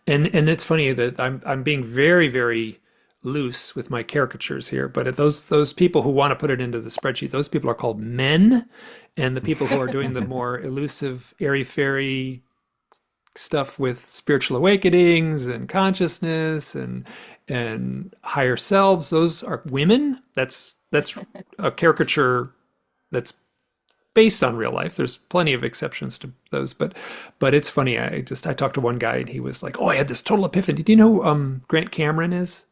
And it's funny that I'm being very, very loose with my caricatures here, but those people who want to put it into the spreadsheet, those people are called men, and the people who are doing the more elusive, airy fairy stuff with spiritual awakenings and consciousness and higher selves, those are women. That's a caricature that's based on real life. There's plenty of exceptions to those, but it's funny. I talked to one guy and he was like, "Oh, I had this total epiphany." Do you know who Grant Cameron is?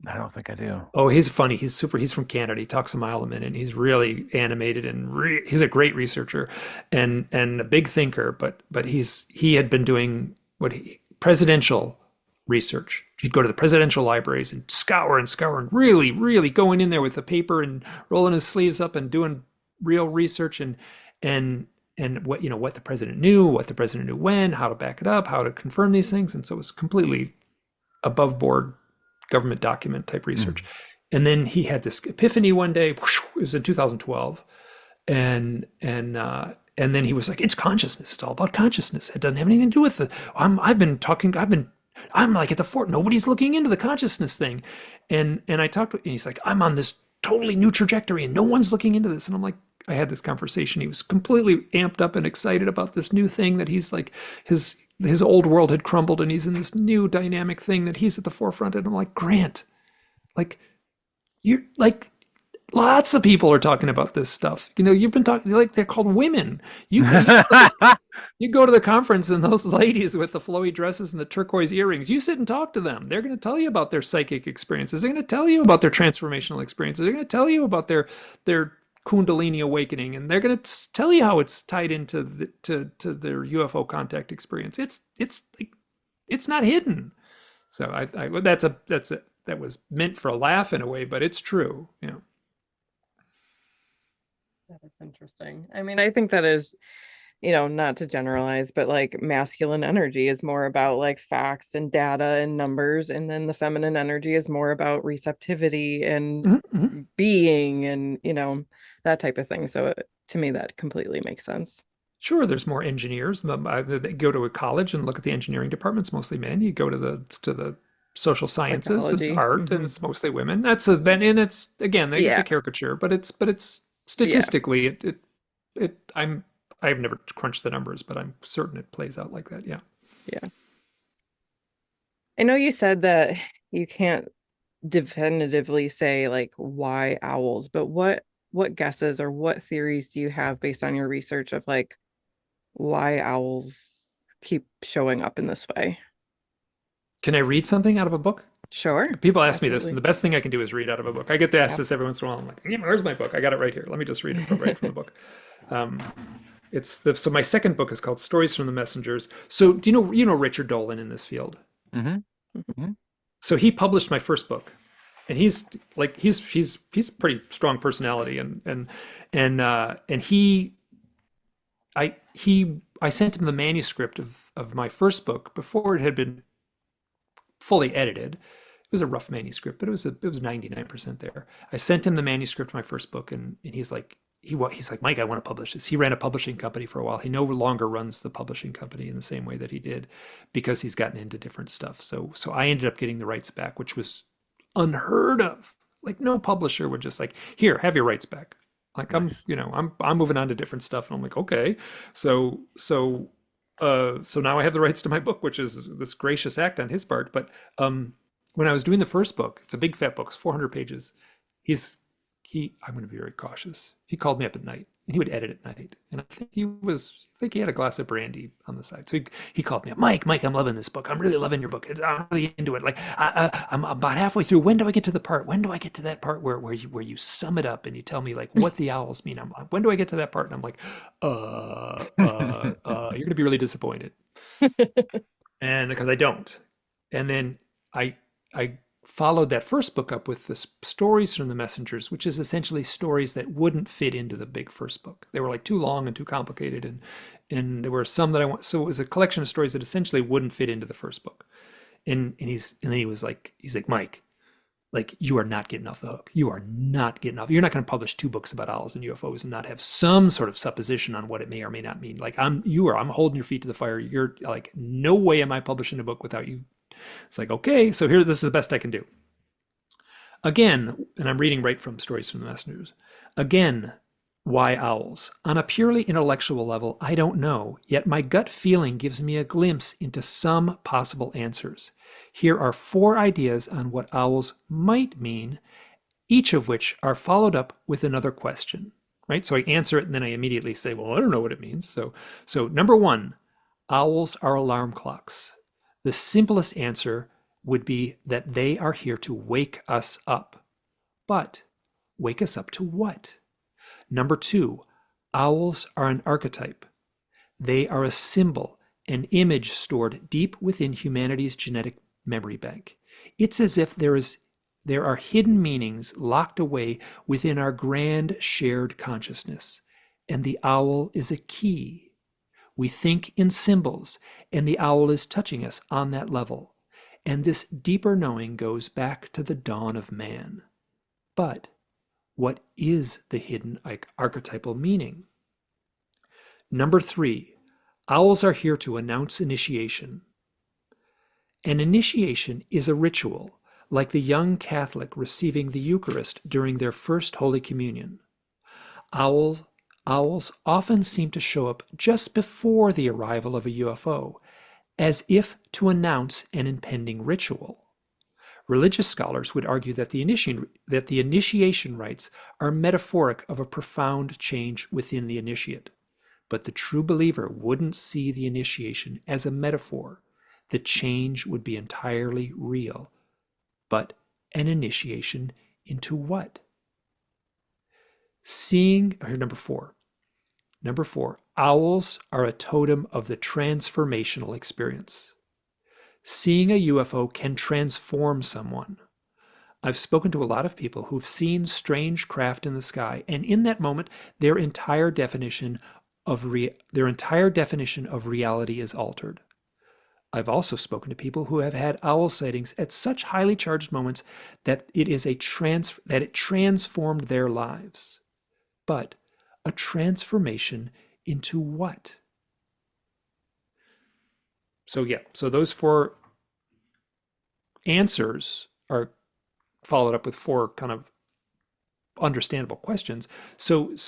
I don't think I do. Oh, he's funny. He's super. He's from Canada. He talks a mile a minute. And he's really animated and he's a great researcher and a big thinker. But he had been doing presidential research. He'd go to the presidential libraries and scour and really, really going in there with the paper and rolling his sleeves up and doing real research and what what the president knew, what the president knew when, how to back it up, how to confirm these things. And so it was completely above board government document type research. Mm. And then he had this epiphany one day. Whoosh, it was in 2012, and then he was like, "It's consciousness. It's all about consciousness. It doesn't have anything to do with the. I've been talking. I'm like at the fort. Nobody's looking into the consciousness thing." And I talked to, and he's like, "I'm on this totally new trajectory, and no one's looking into this." And I'm like, I had this conversation. He was completely amped up and excited about this new thing that he's like, his old world had crumbled, and he's in this new dynamic thing that he's at the forefront. And I'm like, Grant, like you're like lots of people are talking about this stuff. You've been talking like they're called women. You go to the conference and those ladies with the flowy dresses and the turquoise earrings, you sit and talk to them. They're going to tell you about their psychic experiences. They're going to tell you about their transformational experiences. They're going to tell you about their Kundalini awakening, and they're going to tell you how it's tied into to their UFO contact experience. It's not hidden. So that was meant for a laugh in a way, but it's true. That is interesting. I mean, I think that is, not to generalize, but like masculine energy is more about like facts and data and numbers. And then the feminine energy is more about receptivity and Mm-hmm. being and, that type of thing. So to me, that completely makes sense. Sure, there's more engineers. They go to a college and look at the engineering departments, mostly men. You go to the social sciences and Psychology. art, and it's mostly women. And it's again, it's a Yeah. caricature, but it's Yeah. statistically I've never crunched the numbers, but I'm certain it plays out like that. Yeah. Yeah. I know you said that you can't definitively say like why owls, but what guesses or what theories do you have based on your research of like why owls keep showing up in this way? Can I read something out of a book? Sure. People ask me this, and Absolutely. the best thing I can do is read out of a book. I get to ask Yep. this every once in a while. I'm like, yeah, where's my book? I got it right here. Let me just read it right from the book. Um, so my second book is called Stories from the Messengers. So do you know Richard Dolan in this field? Hmm. Mhm. Hmm. So he published my first book, and he's pretty strong personality, and I sent him the manuscript of my first book before it had been fully edited. It was a rough manuscript, but it was 99% there. I sent him the manuscript of my first book, and he's like, Mike, I want to publish this. He ran a publishing company for a while. He no longer runs the publishing company in the same way that he did because he's gotten into different stuff. So I ended up getting the rights back, which was unheard of. Like no publisher would just like, here, have your rights back. Like Nice. I'm moving on to different stuff, and I'm like, okay. So now I have the rights to my book, which is this gracious act on his part. But when I was doing the first book, it's a big fat book, it's 400 pages. I'm going to be very cautious. He called me up at night, and he would edit at night. And I think he had a glass of brandy on the side. So he called me up, Mike, I'm loving this book. I'm really loving your book. I'm really into it. Like I'm about halfway through. When do I get to the part? When do I get to that part where you sum it up and you tell me like what the owls mean? I'm like, when do I get to that part? And I'm like, you're going to be really disappointed. And because I don't. And then I followed that first book up with the stories from the messengers, which is essentially stories that wouldn't fit into the big first book. They were like too long and too complicated, and there were some that I want. So it was a collection of stories that essentially wouldn't fit into the first book. And then he's like, Mike, like you are not getting off the hook. You are not getting off. You're not going to publish two books about owls and UFOs and not have some sort of supposition on what it may or may not mean. Like I'm holding your feet to the fire. You're like, no way am I publishing a book without you. It's like, okay, so this is the best I can do. Again, and I'm reading right from Stories from the Messengers. Again, why owls? On a purely intellectual level, I don't know, yet my gut feeling gives me a glimpse into some possible answers. Here are 4 ideas on what owls might mean, each of which are followed up with another question. Right? So I answer it and then I immediately say, well, I don't know what it means. So number 1, owls are alarm clocks. The simplest answer would be that they are here to wake us up. But wake us up to what? Number 2, owls are an archetype. They are a symbol, an image stored deep within humanity's genetic memory bank. It's as if there are hidden meanings locked away within our grand shared consciousness. and the owl is a key. We think in symbols, and the owl is touching us on that level. And this deeper knowing goes back to the dawn of man. But what is the hidden archetypal meaning? Number 3, owls are here to announce initiation. An initiation is a ritual, like the young Catholic receiving the Eucharist during their first Holy Communion. Owls often seem to show up just before the arrival of a UFO, as if to announce an impending ritual. Religious scholars would argue that the initiation rites are metaphoric of a profound change within the initiate. But the true believer wouldn't see the initiation as a metaphor. The change would be entirely real. But an initiation into what? Number 4. Number 4, owls are a totem of the transformational experience. Seeing a UFO can transform someone. I've spoken to a lot of people who've seen strange craft in the sky, and in that moment, their entire definition of reality is altered. I've also spoken to people who have had owl sightings at such highly charged moments that it transformed their lives. But a transformation into what? So those 4 answers are followed up with 4 kind of understandable questions. That's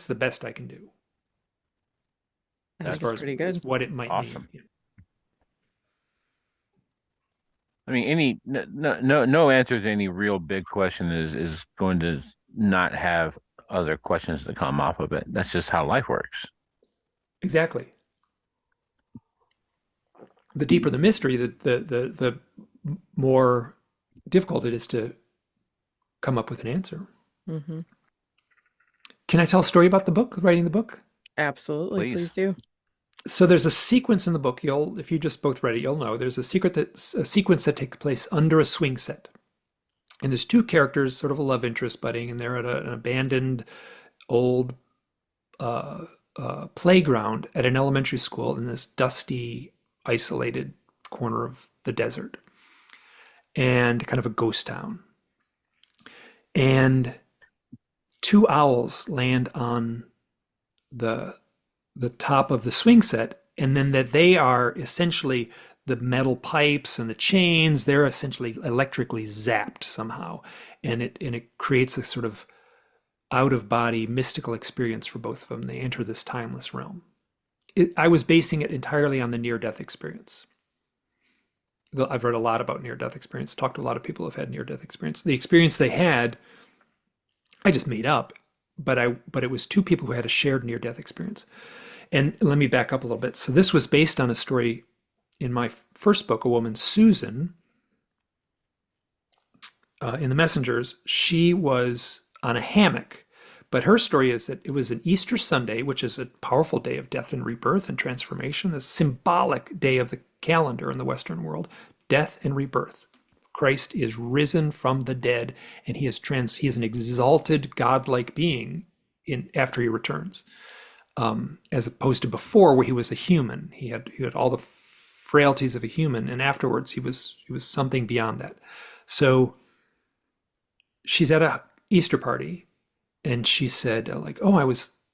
the best I can do I as think far it's as, pretty good. what it might Awesome. mean. I mean, no answer to any real big question is going to not have other questions to come off of it. That's just how life works. Exactly. The deeper the mystery, the more difficult it is to come up with an answer. Mm-hmm. Can I tell a story about the book, writing the book? Absolutely. Please. Please do. So there's a sequence in the book. If you just both read it, you'll know. There's a sequence that takes place under a swing set. And there's 2 characters, sort of a love interest budding, and they're at an abandoned old playground at an elementary school in this dusty, isolated corner of the desert, and kind of a ghost town. And 2 owls land on the top of the swing set, and then that they are essentially the metal pipes and the chains, they're essentially electrically zapped somehow, and it creates a sort of out-of-body mystical experience for both of them. They enter this timeless realm. I was basing it entirely on the near-death experience. I've read a lot about near-death experience, talked to a lot of people who've had near-death experience. The experience they had, I just made up, but it was 2 people who had a shared near-death experience. And let me back up a little bit. So this was based on a story in my first book, a woman, Susan, in The Messengers. She was on a hammock, but her story is that it was an Easter Sunday, which is a powerful day of death and rebirth and transformation, a symbolic day of the calendar in the Western world, death and rebirth. Christ is risen from the dead, and he is an exalted godlike being after he returns, as opposed to before, where he was a human. He had all the frailties of a human, and afterwards he was something beyond that. So she's at a Easter party, and she said,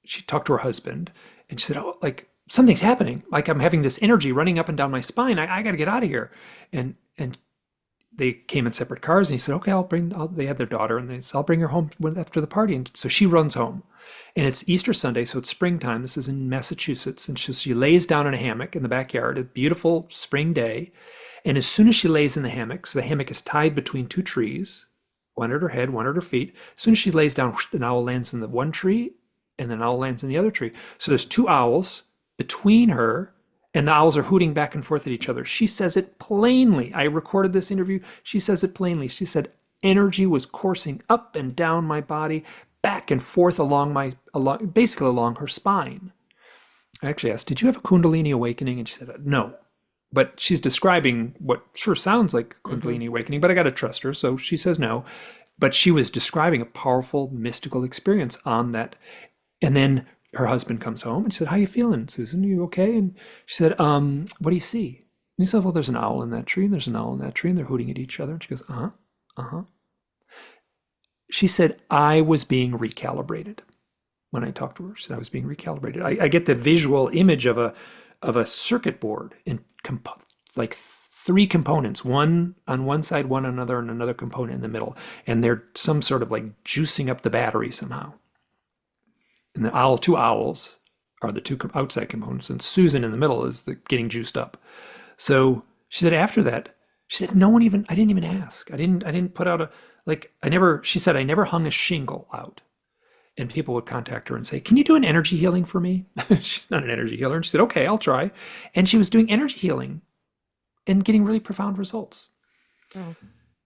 she talked to her husband, and she said, oh, like, something's happening. Like, I'm having this energy running up and down my spine. I got to get out of here. And they came in separate cars, and he said, okay, they had their daughter, and they said, I'll bring her home after the party. And so she runs home, and it's Easter Sunday, so it's springtime. This is in Massachusetts. And she lays down in a hammock in the backyard, a beautiful spring day. And as soon as she lays in the hammock, so the hammock is tied between 2 trees, one at her head, one at her feet. As soon as she lays down, an owl lands in the one tree, and then an owl lands in the other tree. So there's 2 owls between her, and the owls are hooting back and forth at each other. She says it plainly. I recorded this interview. She says it plainly. She said, energy was coursing up and down my body, back and forth basically along her spine. I actually asked, did you have a Kundalini awakening? And she said, no. But she's describing what sure sounds like Kundalini awakening, but I got to trust her. So she says no. but she was describing a powerful mystical experience on that. And then her husband comes home and she said, "How you feeling, Susan? Are you okay?" And she said, "What do you see?" And he said, "Well, there's an owl in that tree, and there's an owl in that tree, and they're hooting at each other." And she goes, "Uh-huh, uh-huh." She said, "I was being recalibrated." When I talked to her, she said, "I was being recalibrated." I get the visual image of a circuit board in like three components, one on one side, one on another, and another component in the middle. And they're some sort of like juicing up the battery somehow. And the two owls are the two outside components, and Susan in the middle is the getting juiced up. So she said after that, she said, "No one even, I didn't even ask. I didn't put out she said, I never hung a shingle out." And people would contact her and say, "Can you do an energy healing for me?" She's not an energy healer. And she said, "Okay, I'll try." And she was doing energy healing and getting really profound results. Oh.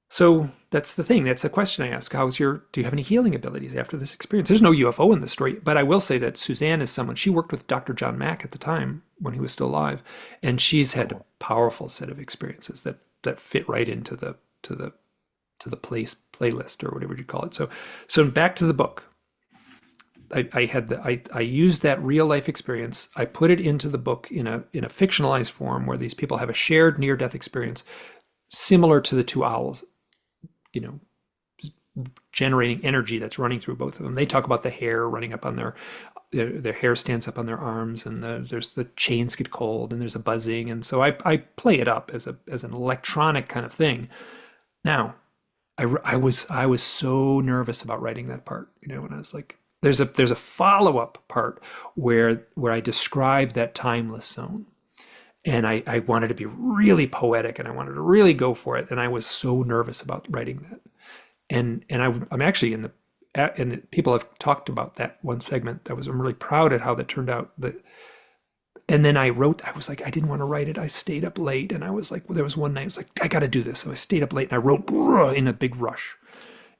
So that's the thing. That's the question I ask. Do you have any healing abilities after this experience? There's no UFO in the story, but I will say that Suzanne is someone, she worked with Dr. John Mack at the time when he was still alive, and she's had a powerful set of experiences that fit right into the playlist or whatever you call it. So back to the book. I used that real life experience. I put it into the book in a fictionalized form where these people have a shared near death experience similar to the two owls, generating energy that's running through both of them. They talk about the hair running up on their hair stands up on their arms, and there's the chains get cold, and there's a buzzing, and so I play it up as an electronic kind of thing. Now, I was so nervous about writing that part, when I was like, there's a follow-up part where I describe that timeless zone. And I wanted to be really poetic, and I wanted to really go for it. And I was so nervous about writing that. And I'm actually and people have talked about that one segment. I'm really proud at how that turned out. And then I was like, I didn't want to write it. I stayed up late, and I was like, there was one night I was like, I got to do this. So I stayed up late and I wrote in a big rush.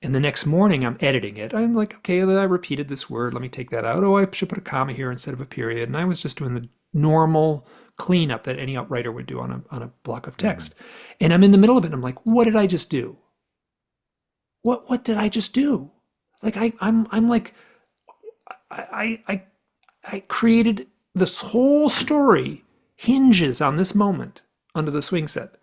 And the next morning I'm editing it. I'm like, okay, I repeated this word. Let me take that out. Oh, I should put a comma here instead of a period. And I was just doing the normal cleanup that any writer would do on a block of text. And I'm in the middle of it, and I'm like, what did I just do? What did I just do? Like I'm like, I created this whole story hinges on this moment under the swing set.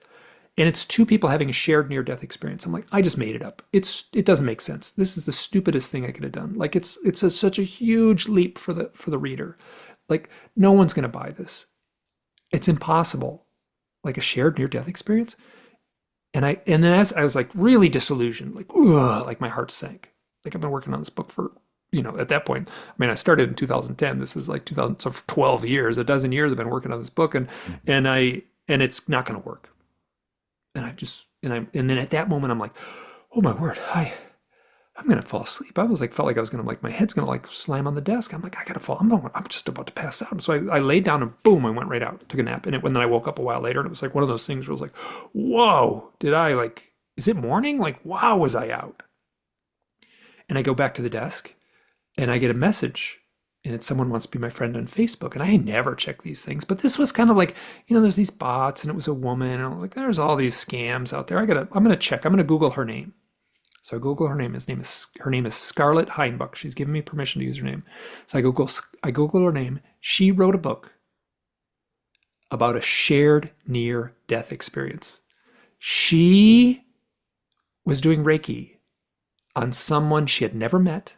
And it's two people having a shared near-death experience. I'm like, I just made it up. It doesn't make sense. This is the stupidest thing I could have done. Like it's such a huge leap for the reader. Like no one's going to buy this. It's impossible. Like a shared near-death experience. And then as I was like really disillusioned, like ugh, like my heart sank. Like I've been working on this book for, at that point, I mean, I started in 2010. This is like 2000, so for 12 years, a dozen years I've been working on this book, and it's not going to work. And then at that moment I'm like, oh my word, I'm gonna fall asleep. Felt like I was gonna, like, my head's gonna like slam on the desk. I'm like, I gotta fall. I'm just about to pass out. And so I laid down and boom, I went right out, took a nap. And then I woke up a while later, and it was like one of those things where I was like, whoa, is it morning? Like, wow, was I out? And I go back to the desk, and I get a message, and it's someone wants to be my friend on Facebook. And I never check these things, but this was kind of like, there's these bots, and it was a woman, and I was like, there's all these scams out there. I'm gonna check. I'm gonna Google her name. So I Google her name. Her name is Scarlett Heinbuch. She's given me permission to use her name. So I Google her name. She wrote a book about a shared near-death experience. She was doing Reiki on someone she had never met.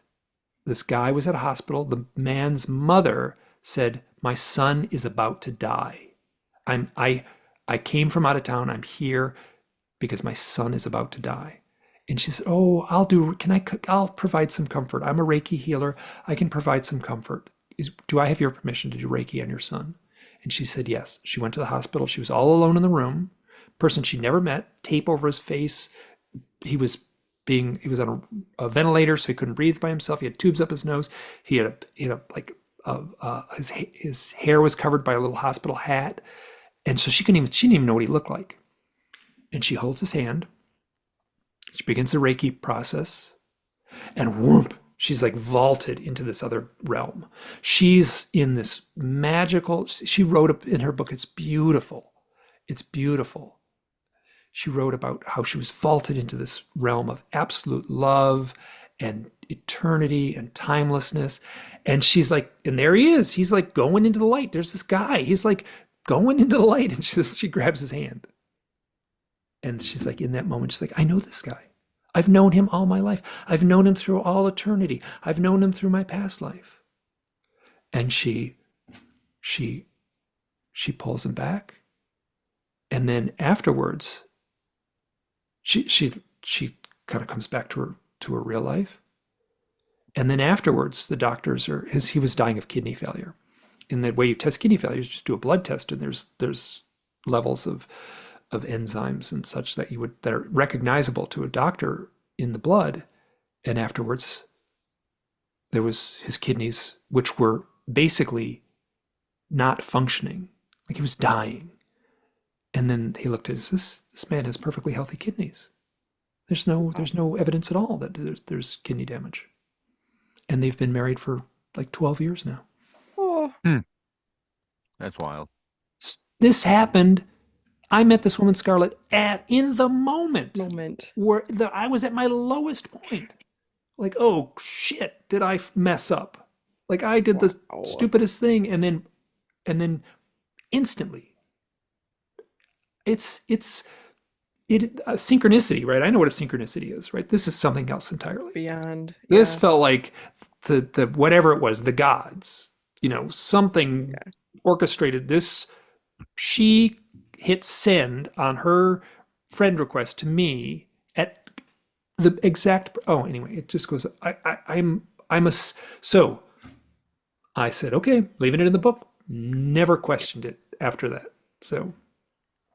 This guy was at a hospital. The man's mother said, "My son is about to die. I came from out of town. I'm here because my son is about to die." And she said, "Oh, I'll provide some comfort. I'm a Reiki healer. I can provide some comfort. Do I have your permission to do Reiki on your son?" And she said, yes. She went to the hospital. She was all alone in the room. Person she never met, tape over his face. He was on a ventilator, so he couldn't breathe by himself. He had tubes up his nose. He had his hair was covered by a little hospital hat. And so she didn't even know what he looked like. And she holds his hand. She begins the Reiki process, and whoop, she's like vaulted into this other realm. She's in this magical, she wrote in her book, it's beautiful. It's beautiful. She wrote about how she was vaulted into this realm of absolute love and eternity and timelessness. And she's like, and there he is. He's like going into the light. There's this guy. He's like going into the light. And she grabs his hand. And she's like, in that moment, she's like, I know this guy. I've known him all my life. I've known him through all eternity. I've known him through my past life. And she pulls him back. And then afterwards, she kind of comes back to her real life. And then afterwards, the doctors he was dying of kidney failure. And the way you test kidney failure is just do a blood test, and there's levels of enzymes and such that are recognizable to a doctor in the blood. And afterwards, there was his kidneys, which were basically not functioning, like he was dying. And then he looked at us. This man has perfectly healthy kidneys. There's no evidence at all that there's kidney damage. And they've been married for like 12 years now. Oh, That's wild. This happened. I met this woman, Scarlett, in the moment where I was at my lowest point. Like, oh shit, did I mess up? Like I did the stupidest thing, and then instantly, it's synchronicity, right? I know what a synchronicity is, right? This is something else entirely. beyond. This Yeah. felt like the whatever it was, the gods, something orchestrated this. She hit send on her friend request to me at the exact. Oh, anyway, it just goes. I'm a. So I said, okay, leaving it in the book. Never questioned it after that. So,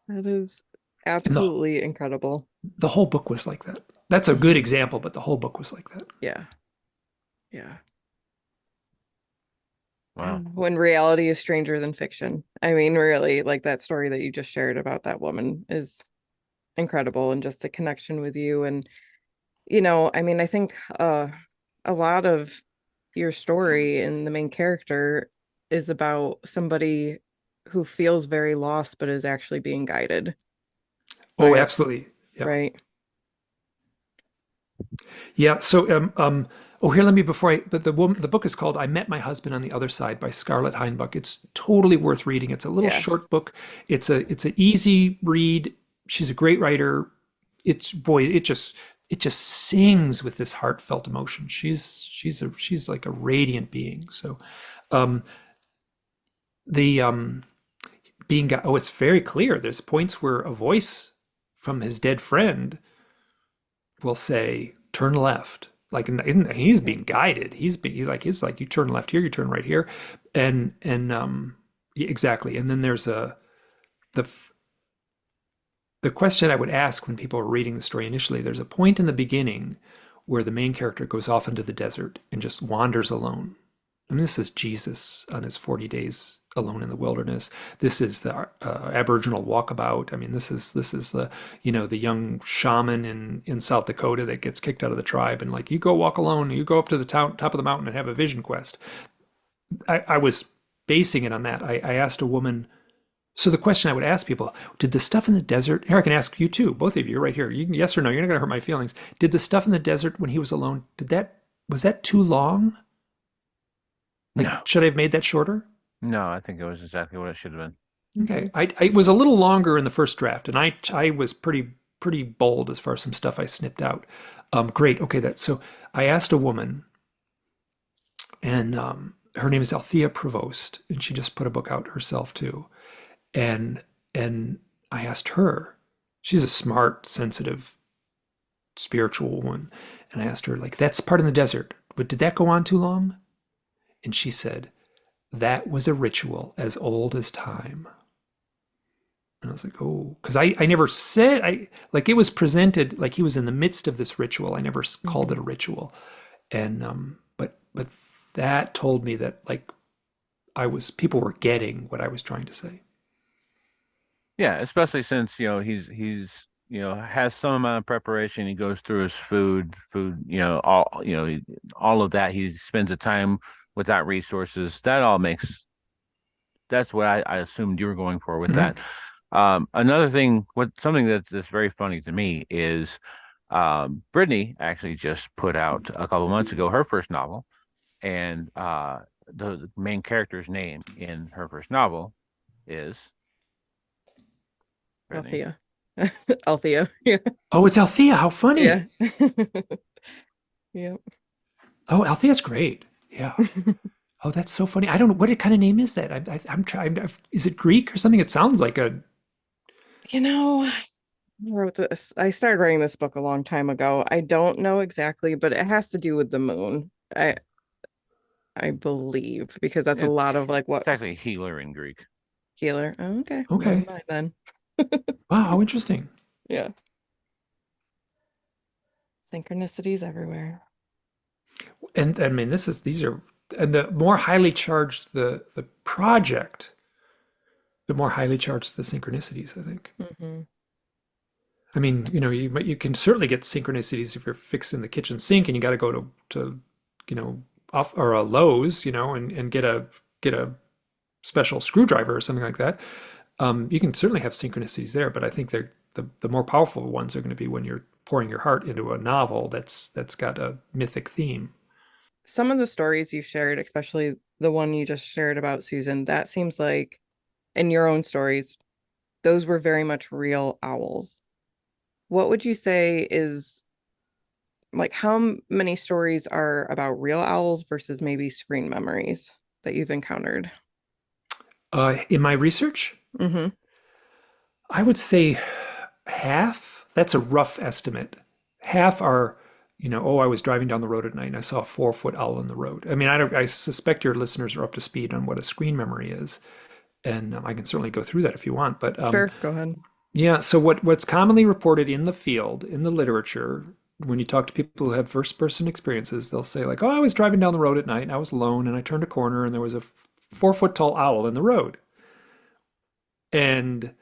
That is and absolutely incredible. the whole book was like that. That's a good example, but the whole book was like that. Yeah. Yeah. Wow. When reality is stranger than fiction. I mean, really, like that story that you just shared about that woman is incredible, and just the connection with you. And, I mean, I think a lot of your story and the main character is about somebody who feels very lost, but is actually being guided Oh, by, absolutely. Yeah. right? Yeah. So, oh, here, let me but the book is called "I Met My Husband on the Other Side" by Scarlett Heinbuch. It's totally worth reading. It's a little Yeah. short book. It's an easy read. She's a great writer. It just sings with this heartfelt emotion. She's like a radiant being. So, um, the it's very clear. There's points where a voice from his dead friend will say, turn left. Like, and he's being guided. He's like, you turn left here, you turn right here. And yeah, exactly. And then there's the question I would ask when people are reading the story initially, there's a point in the beginning where the main character goes off into the desert and just wanders alone. And this is Jesus on his 40 days alone in the wilderness. This is the Aboriginal walkabout. I mean, this is the the young shaman in South Dakota that gets kicked out of the tribe, and like, you go walk alone, you go up to the top of the mountain and have a vision quest. I was basing it on that. I asked a woman. So the question I would ask people: did the stuff in the desert? Here, I can ask you too, both of you, right here. You can, yes or no. You're not going to hurt my feelings. Did the stuff in the desert when he was alone? Was that too long? Like, No. should I have made that shorter? No, I think it was exactly what it should have been. Okay, I was a little longer in the first draft, and I was pretty bold as far as some stuff I snipped out. Great. Okay, so I asked a woman, and her name is Althea Prevost, and she just put a book out herself too. And I asked her. She's a smart, sensitive, spiritual woman, and I asked her, like, that's part in the desert, but did that go on too long? And she said, that was a ritual as old as time. And I was like, oh, because I never said, like, it was presented like he was in the midst of this ritual. I never called it a ritual. And but that told me that, like, people were getting what I was trying to say. Yeah, especially since, he's has some amount of preparation. He goes through his food, all of that. He spends the time without resources. That's what I assumed you were going for with Mhm. that. Another thing, something that's very funny to me is Brittany actually just put out a couple months ago her first novel, and the main character's name in her first novel is Brittany. Althea. Althea. Yeah. Oh, it's Althea. How Yeah. funny. Yeah. Oh, Althea's great. Yeah. Oh, that's so funny. I don't know what kind of name is that. I'm trying. Is it Greek or something? It sounds like a. I wrote this. I started writing this book a long time ago. I don't know exactly, but it has to do with the moon. I believe because that's a It's lot of like what it's actually healer in Greek. healer. Oh, okay, never Okay. mind then. Wow, how interesting. Yeah. Synchronicities everywhere. And I mean, these are, and the more highly charged the project, the more highly charged the synchronicities, I think. Hmm. I mean, you can certainly get synchronicities if you're fixing the kitchen sink and you got to go to off or a Lowe's, and get a special screwdriver or something like that. You can certainly have synchronicities there, but I think the more powerful ones are going to be when you're pouring your heart into a novel that's got a mythic theme. Some of the stories you've shared, especially the one you just shared about Susan, that seems like in your own stories, those were very much real owls. What would you say is like how many stories are about real owls versus maybe screen memories that you've encountered? In my research, Hmm. I would say half. That's a rough estimate. Half are, oh, I was driving down the road at night and I saw a 4-foot owl in the road. I mean, I suspect your listeners are up to speed on what a screen memory is, and I can certainly go through that if you want. But Sure, go ahead. yeah, so what's commonly reported in the field, in the literature, when you talk to people who have first person experiences, they'll say like, "Oh, I was driving down the road at night and I was alone and I turned a corner and there was a 4-foot tall owl in the road." And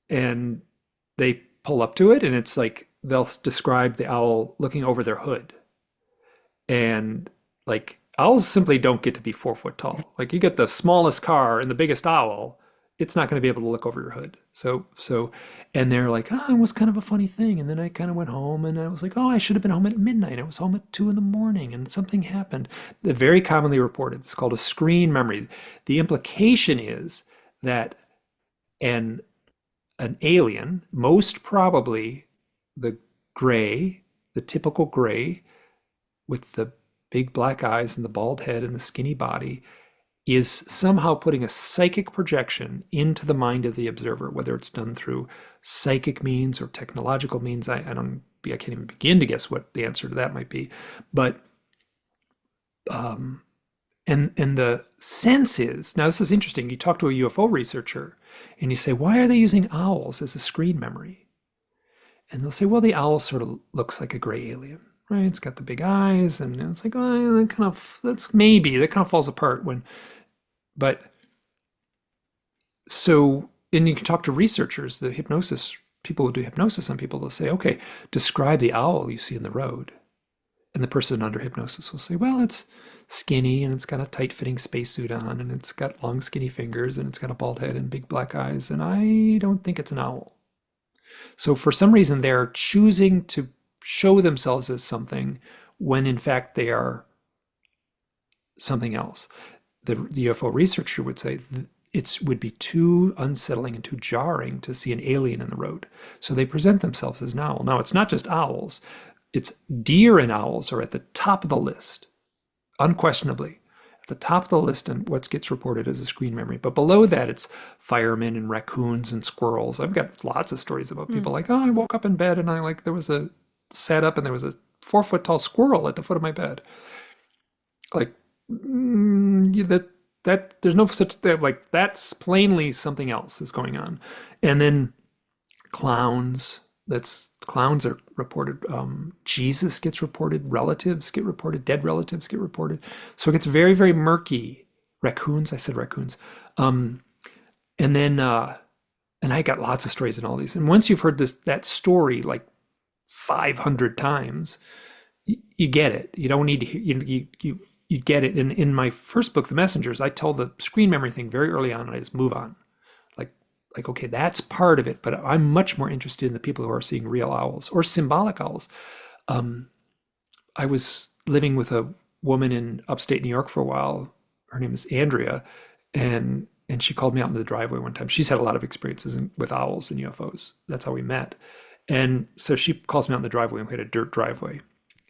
and they pull up to it and it's like they'll describe the owl looking over their hood. And like owls simply don't get to be 4 foot tall. Like you get the smallest car and the biggest owl, it's not going to be able to look over your hood. And they're like, oh, it was kind of a funny thing. And then I kind of went home and I was like, oh, I should have been home at midnight. I was home at 2 in the morning and something happened. They're very commonly reported. It's called a screen memory. The implication is that an an alien, most probably the gray, the typical gray with the big black eyes and the bald head and the skinny body, is somehow putting a psychic projection into the mind of the observer, whether it's done through psychic means or technological means. I can't even begin to guess what the answer to that might be. But um, and the sense is, now this is interesting. You talk to a UFO researcher and you say, why are they using owls as a screen memory? And they'll say, well, the owl sort of looks like a gray alien, right? It's got the big eyes, and it's like, oh, that kind of falls apart but so, and you can talk to researchers, the hypnosis people who do hypnosis on people, they'll say, okay, describe the owl you see in the road. And the person under hypnosis will say, well, it's skinny and it's got a tight fitting spacesuit on and it's got long skinny fingers and it's got a bald head and big black eyes. And I don't think it's an owl. So for some reason, they're choosing to show themselves as something when in fact they are something else. The UFO researcher would say it would be too unsettling and too jarring to see an alien in the road. So they present themselves as an owl. Now, it's not just owls. It's deer and owls are at the top of the list, unquestionably. At the top of the list and what gets reported as a screen memory. But below that, it's firemen and raccoons and squirrels. I've got lots of stories about Hmm. people like, oh, I woke up in bed and sat up and there was a 4-foot tall squirrel at the foot of my bed. Like, that there's no such thing. Like, that's plainly something else is going on. And then clowns, clowns are reported. Jesus gets reported, relatives get reported, dead relatives get reported. So it gets very, very murky. Raccoons, I said raccoons. Um, and then and I got lots of stories in all these. And once you've heard that story like 500 times, you get it. You don't need to hear, you get it. And in my first book, The Messengers, I tell the screen memory thing very early on, and I just move on. Like like, okay, that's part of it, but I'm much more interested in the people who are seeing real owls or symbolic owls. Um, I was living with a woman in upstate New York for a while. Her name is Andrea, and she called me out in the driveway one time. She's had a lot of experiences with owls and UFOs. That's how we met. And so she calls me out in the driveway, and we had a dirt driveway,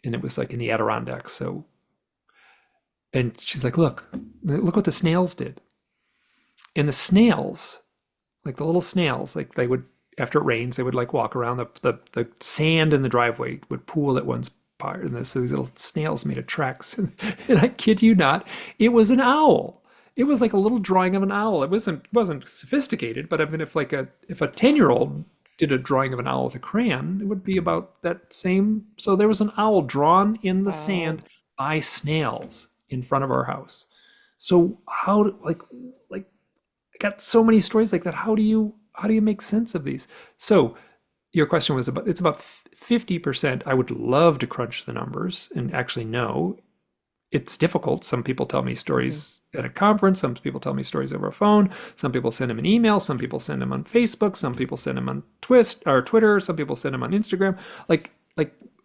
and it was like in the Adirondacks. So, and she's like, look what the snails did. And the snails, like the little snails, like they would, after it rains, they would like walk around the sand in the driveway would pool at one's part. And so these little snails made a tracks. And I kid you not, it was an owl. It was like a little drawing of an owl. It wasn't sophisticated, but I mean, if a 10-year-old did a drawing of an owl with a crayon, it would be about that same. So there was an owl drawn in the Wow. sand by snails in front of our house. So like I got so many stories like that. How do you make sense of these? So your question was about, it's about 50%. I would love to crunch the numbers and actually know. It's difficult. Some people tell me Mhm. stories at a conference. Some people tell me stories over a phone. Some people send them an email. Some people send them on Facebook. Some people send them on Twist or Twitter. Some people send them on Instagram. Like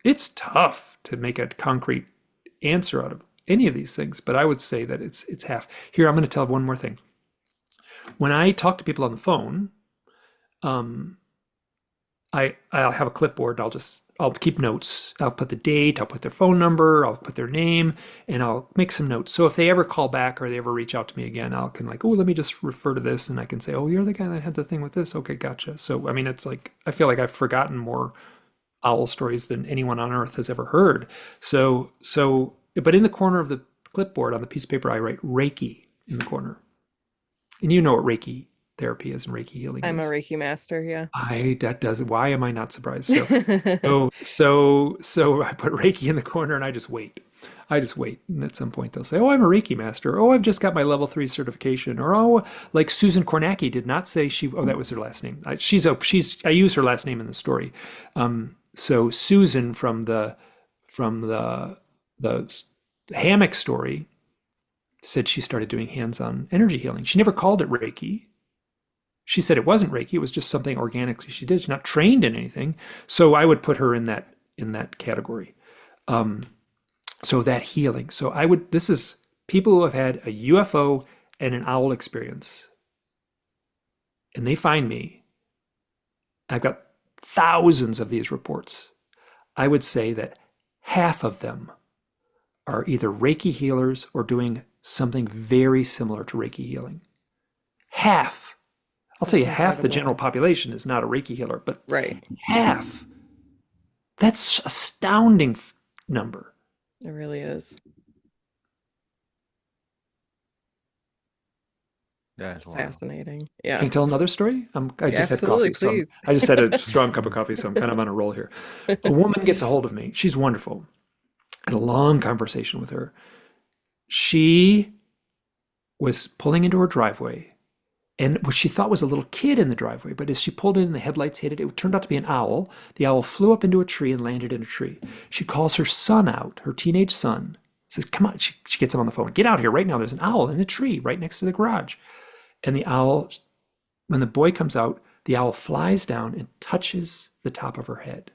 it's tough to make a concrete answer out of any of these things. But I would say that it's half. Here, I'm going to tell one more thing. When I talk to people on the phone, um, I'll have a clipboard. I'll keep notes. I'll put the date, I'll put their phone number, I'll put their name, and I'll make some notes. So if they ever call back or they ever reach out to me again, I can like, oh, let me just refer to this, and I can say, oh, you're the guy that had the thing with this. Okay, gotcha. So I mean, it's like I feel like I've forgotten more owl stories than anyone on earth has ever heard. But in the corner of the clipboard on the piece of paper, I write Reiki in the corner, and you know what Reiki therapy is and Reiki healing I'm a is. Reiki master, yeah. That does it. Why am I not surprised? So I put Reiki in the corner and I just wait. I just wait. And at some point they'll say, oh, I'm a Reiki master. Oh, I've just got my level 3 certification. Or, oh, like Susan Kornacki did not say oh, that was her last name. I use her last name in the story. So Susan from the hammock story said she started doing hands-on energy healing. She never called it Reiki. She said it wasn't Reiki. It was just something organically she did. She's not trained in anything. So I would put her in that category. Um, so that healing. So this is people who have had a UFO and an owl experience. And they find me. I've got thousands of these reports. I would say that half of them are either Reiki healers or doing something very similar to Reiki healing. Half. I'll tell That's you, half the general incredible. population is not a Reiki healer, but Right. half. That's astounding number. It really is. That's wild. Can Fascinating. I Yeah. tell another story? I just had Absolutely, coffee, please. I just had a strong cup of coffee, so I'm kind of on a roll here. A woman gets a hold of me. She's wonderful. I had a long conversation with her. She was pulling into her driveway, and what she thought was a little kid in the driveway, but as she pulled in and the headlights hit it, it turned out to be an owl. The owl flew up into a tree and landed in a tree. She calls her son out, her teenage son, says, come on. She gets him on the phone. Get out here right now. There's an owl in the tree right next to the garage. And the owl, when the boy comes out, the owl flies down and touches the top of her head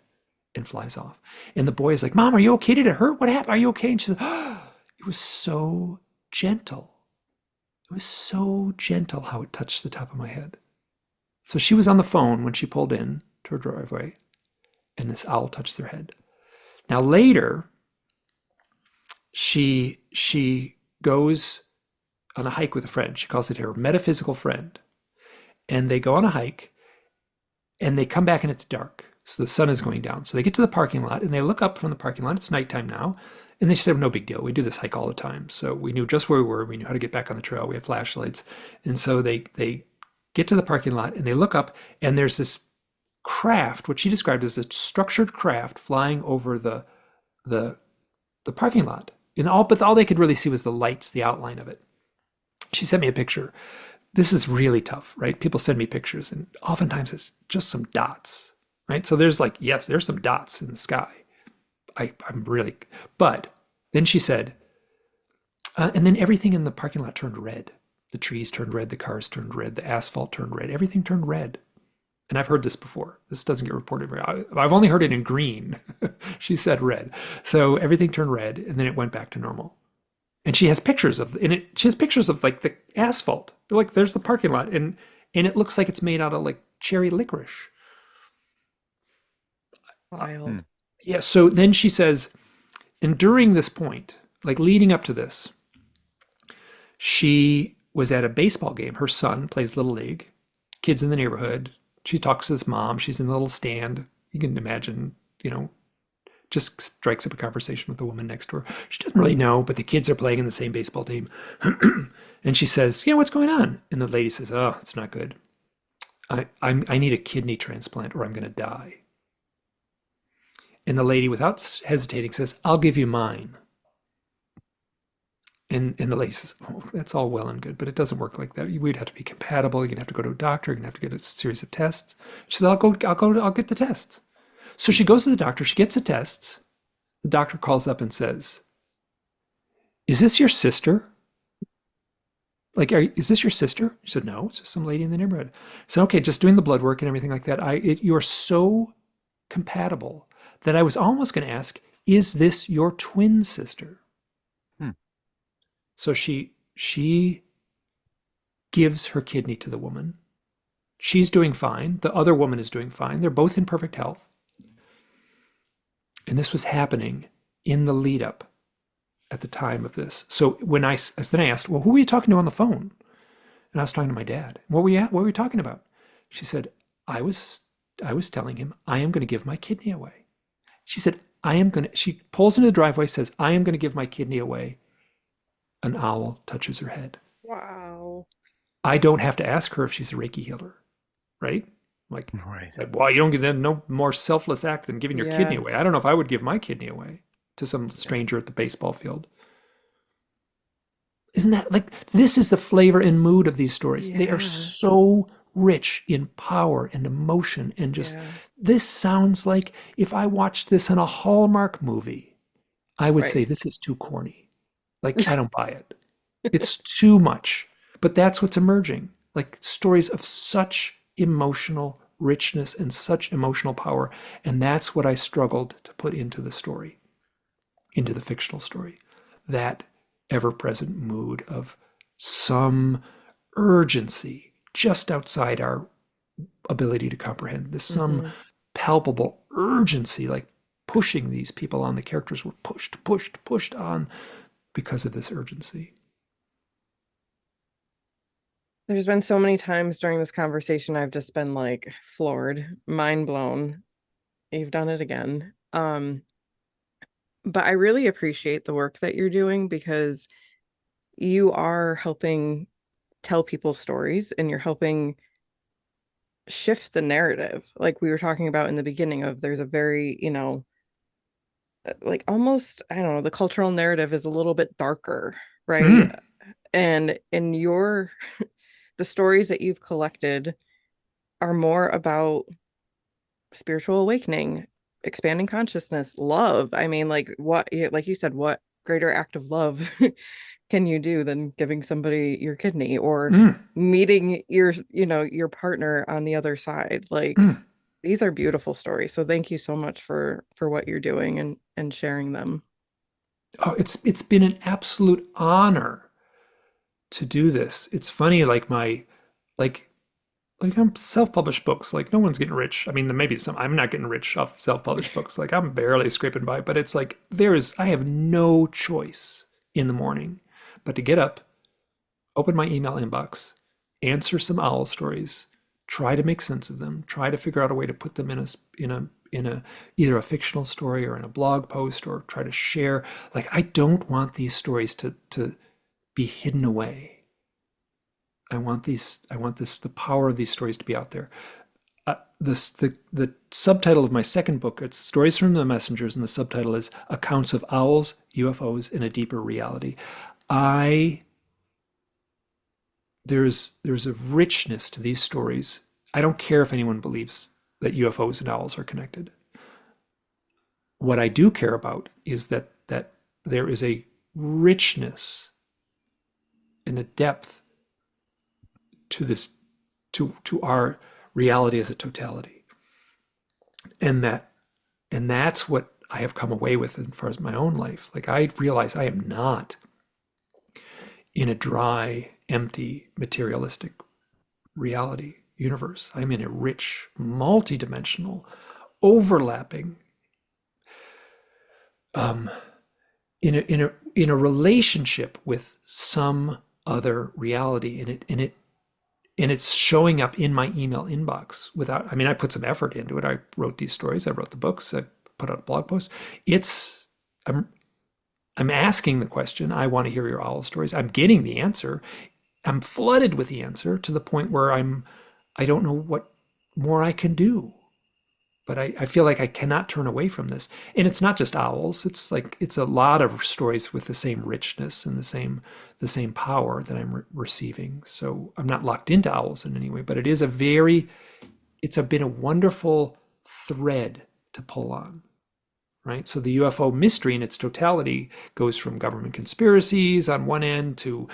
and flies off. And the boy is like, Mom, are you okay? Did it hurt? What happened? Are you okay? And she said, oh, it was so gentle. It was so gentle how it touched the top of my head. So she was on the phone when she pulled in to her driveway, and this owl touched her head. Now later, she goes on a hike with a friend. She calls it her metaphysical friend. And they go on a hike, and they come back and it's dark. So the sun is going down. So they get to the parking lot and they look up from the parking lot. It's nighttime now. And they said, no big deal. We do this hike all the time. So we knew just where we were. We knew how to get back on the trail. We had flashlights. And so they get to the parking lot and they look up and there's this craft, what she described as a structured craft flying over the parking lot. But all they could really see was the lights, the outline of it. She sent me a picture. This is really tough, right? People send me pictures and oftentimes it's just some dots, right? So there's like, yes, there's some dots in the sky. I'm really, but then she said, and then everything in the parking lot turned red. The trees turned red, the cars turned red, the asphalt turned red, everything turned red. And I've heard this before. This doesn't get reported very. I've only heard it in green. She said red. So everything turned red, and then it went back to normal. And she has pictures of in it. She has pictures of like the asphalt. Like there's the parking lot, and it looks like it's made out of like cherry licorice. Wild. Yeah. So then she says, and during this point, like leading up to this, she was at a baseball game. Her son plays little league. Kids in the neighborhood. She talks to this mom. She's in the little stand. You can imagine, just strikes up a conversation with the woman next to her. She doesn't really know, but the kids are playing in the same baseball team. And she says, what's going on? And the lady says, oh, it's not good. I need a kidney transplant or I'm going to die. And the lady, without hesitating, says, I'll give you mine. And the lady says, oh, that's all well and good, but it doesn't work like that. We'd have to be compatible. You're gonna have to go to a doctor. You're gonna have to get a series of tests. She says, I'll get the tests. So she goes to the doctor. She gets the tests. The doctor calls up and says, is this your sister? Like, is this your sister? She said, no, it's just some lady in the neighborhood. I said, okay, just doing the blood work and everything like that. You're so compatible that I was almost going to ask, is this your twin sister? So she gives her kidney to the woman. She's doing fine. The other woman is doing fine. They're both in perfect health. And this was happening in the lead up at the time of this. So then I asked, well, who were you talking to on the phone? And I was talking to my dad. What were we talking about? She said, I was telling him I am going to give my kidney away. She said, she pulls into the driveway, says, I am going to give my kidney away. An owl touches her head. Wow. I don't have to ask her if she's a Reiki healer, right? Like, Right. well, you don't give them no more selfless act than giving your kidney away. I don't know if I would give my kidney away to some stranger at the baseball field. Isn't that like, this is the flavor and mood of these stories. They are so rich in power and emotion and just, this sounds like if I watched this in a Hallmark movie, I would say this is too corny. Like, I don't buy it. It's too much. But that's what's emerging. Like stories of such emotional richness and such emotional power. And that's what I struggled to put into the story, into the fictional story. That ever-present mood of some urgency just outside our ability to comprehend. This some palpable urgency, like pushing these people on. The characters were pushed on because of this urgency. There's been so many times during this conversation I've just been like floored, mind blown. You've done it again. But I really appreciate the work that you're doing because you are helping tell people's stories and you're helping shift the narrative. Like we were talking about in the beginning of there's a very, like almost, I don't know, the cultural narrative is a little bit darker, right? And in the stories that you've collected are more about spiritual awakening, expanding consciousness, love. I mean, like you said, what greater act of love can you do than giving somebody your kidney or meeting your partner on the other side? Like these are beautiful stories. So thank you so much for what you're doing and sharing them. Oh, it's been an absolute honor to do this. It's funny, like I'm self-published books. Like no one's getting rich. I mean, maybe I'm not getting rich off self-published books. Like I'm barely scraping by, but it's like I have no choice in the morning but to get up, open my email inbox, answer some owl stories, try to make sense of them, try to figure out a way to put them in a either a fictional story or in a blog post or try to share. Like I don't want these stories to be hidden away. I want the power of these stories to be out there. The subtitle of my second book, it's Stories from the Messengers, and the subtitle is Accounts of Owls, UFOs, and a Deeper Reality. There's a richness to these stories. I don't care if anyone believes that UFOs and owls are connected. What I do care about is that there is a richness and a depth this to our reality as a totality. And that's what I have come away with as far as my own life. Like, I realize I am not in a dry, empty, materialistic reality universe. I'm in a rich, multidimensional, overlapping, in a relationship with some other reality, and it's showing up in my email inbox without, I mean, I put some effort into it. I wrote these stories, I wrote the books, I put out a blog post. I'm asking the question, I want to hear your owl stories. I'm getting the answer. I'm flooded with the answer to the point where I don't know what more I can do. But I feel like I cannot turn away from this. And it's not just owls. It's a lot of stories with the same richness and the same power that I'm receiving. So I'm not locked into owls in any way, but it's been a wonderful thread to pull on. Right? So the UFO mystery in its totality goes from government conspiracies on one end to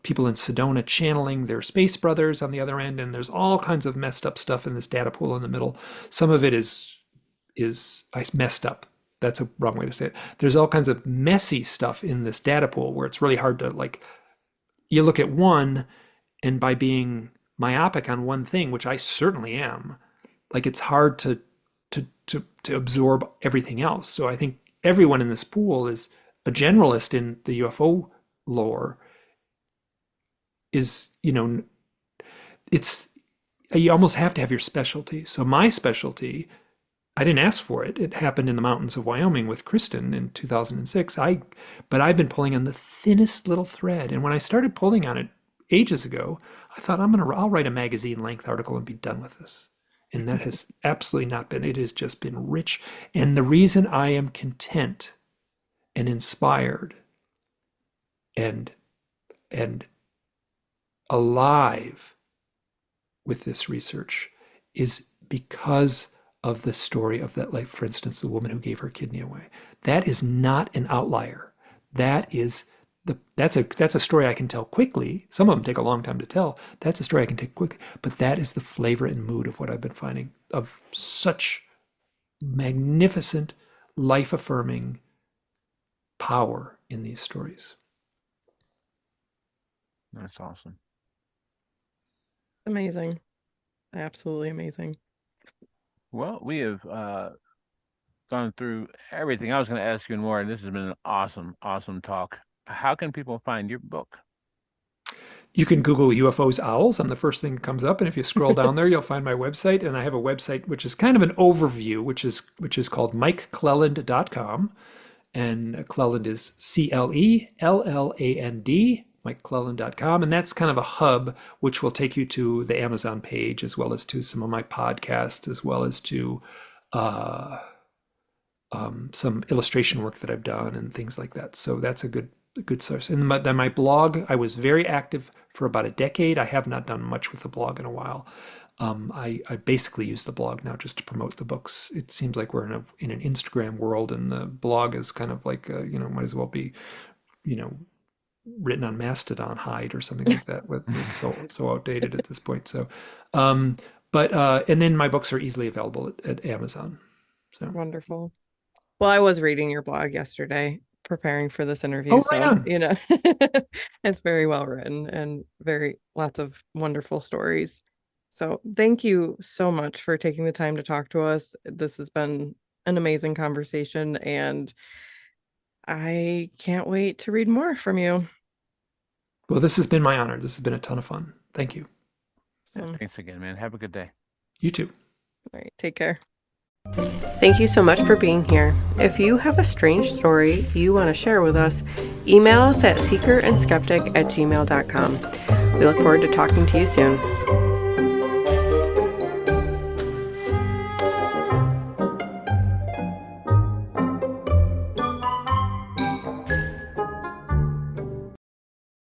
people in Sedona channeling their space brothers on the other end, and there's all kinds of messed up stuff in this data pool in the middle. Some of it is messed up. That's a wrong way to say it. There's all kinds of messy stuff in this data pool where it's really hard to, you look at one, and by being myopic on one thing, which I certainly am, it's hard to absorb everything else. So I think everyone in this pool is a generalist in the UFO lore. Is, it's, you almost have to have your specialty. So my specialty, I didn't ask for it. It happened in the mountains of Wyoming with Kristen in 2006. But I've been pulling on the thinnest little thread. And when I started pulling on it ages ago, I thought I'll write a magazine length article and be done with this. And that has absolutely not been. It has just been rich. And the reason I am content and inspired and alive with this research is because of the story of that life. For instance, the woman who gave her kidney away. That is not an outlier. That's a story I can tell quickly. Some of them take a long time to tell. That's a story I can take quickly. But that is the flavor and mood of what I've been finding, of such magnificent, life-affirming power in these stories. That's awesome. Amazing. Absolutely amazing. Well, we have gone through everything. I was going to ask you more, and this has been an awesome, awesome talk. How can people find your book? You can Google UFOs Owls. I'm the first thing that comes up. And if you scroll down there, you'll find my website. And I have a website which is kind of an overview, which is called MikeClelland.com. And Clelland is CLELLAND, MikeClelland.com. And that's kind of a hub which will take you to the Amazon page, as well as to some of my podcasts, as well as to some illustration work that I've done and things like that. So that's a good source. And then my blog, I was very active for about a decade. I have not done much with the blog in a while. I basically use the blog now just to promote the books. It seems like we're in an Instagram world, and the blog is kind of like might as well be written on Mastodon hide or something like that. It's so outdated at this point. So and then my books are easily available at Amazon. So Wonderful. Well, I was reading your blog yesterday, preparing for this interview. Oh, right on. It's very well written and lots of wonderful stories. So thank you so much for taking the time to talk to us. This has been an amazing conversation, and I can't wait to read more from you. Well, this has been my honor. This has been a ton of fun. Thank you. Yeah, thanks again, man. Have a good day. You too. All right, take care. Thank you so much for being here. If you have a strange story you want to share with us, email us at seekerandskeptic@gmail.com. We look forward to talking to you soon.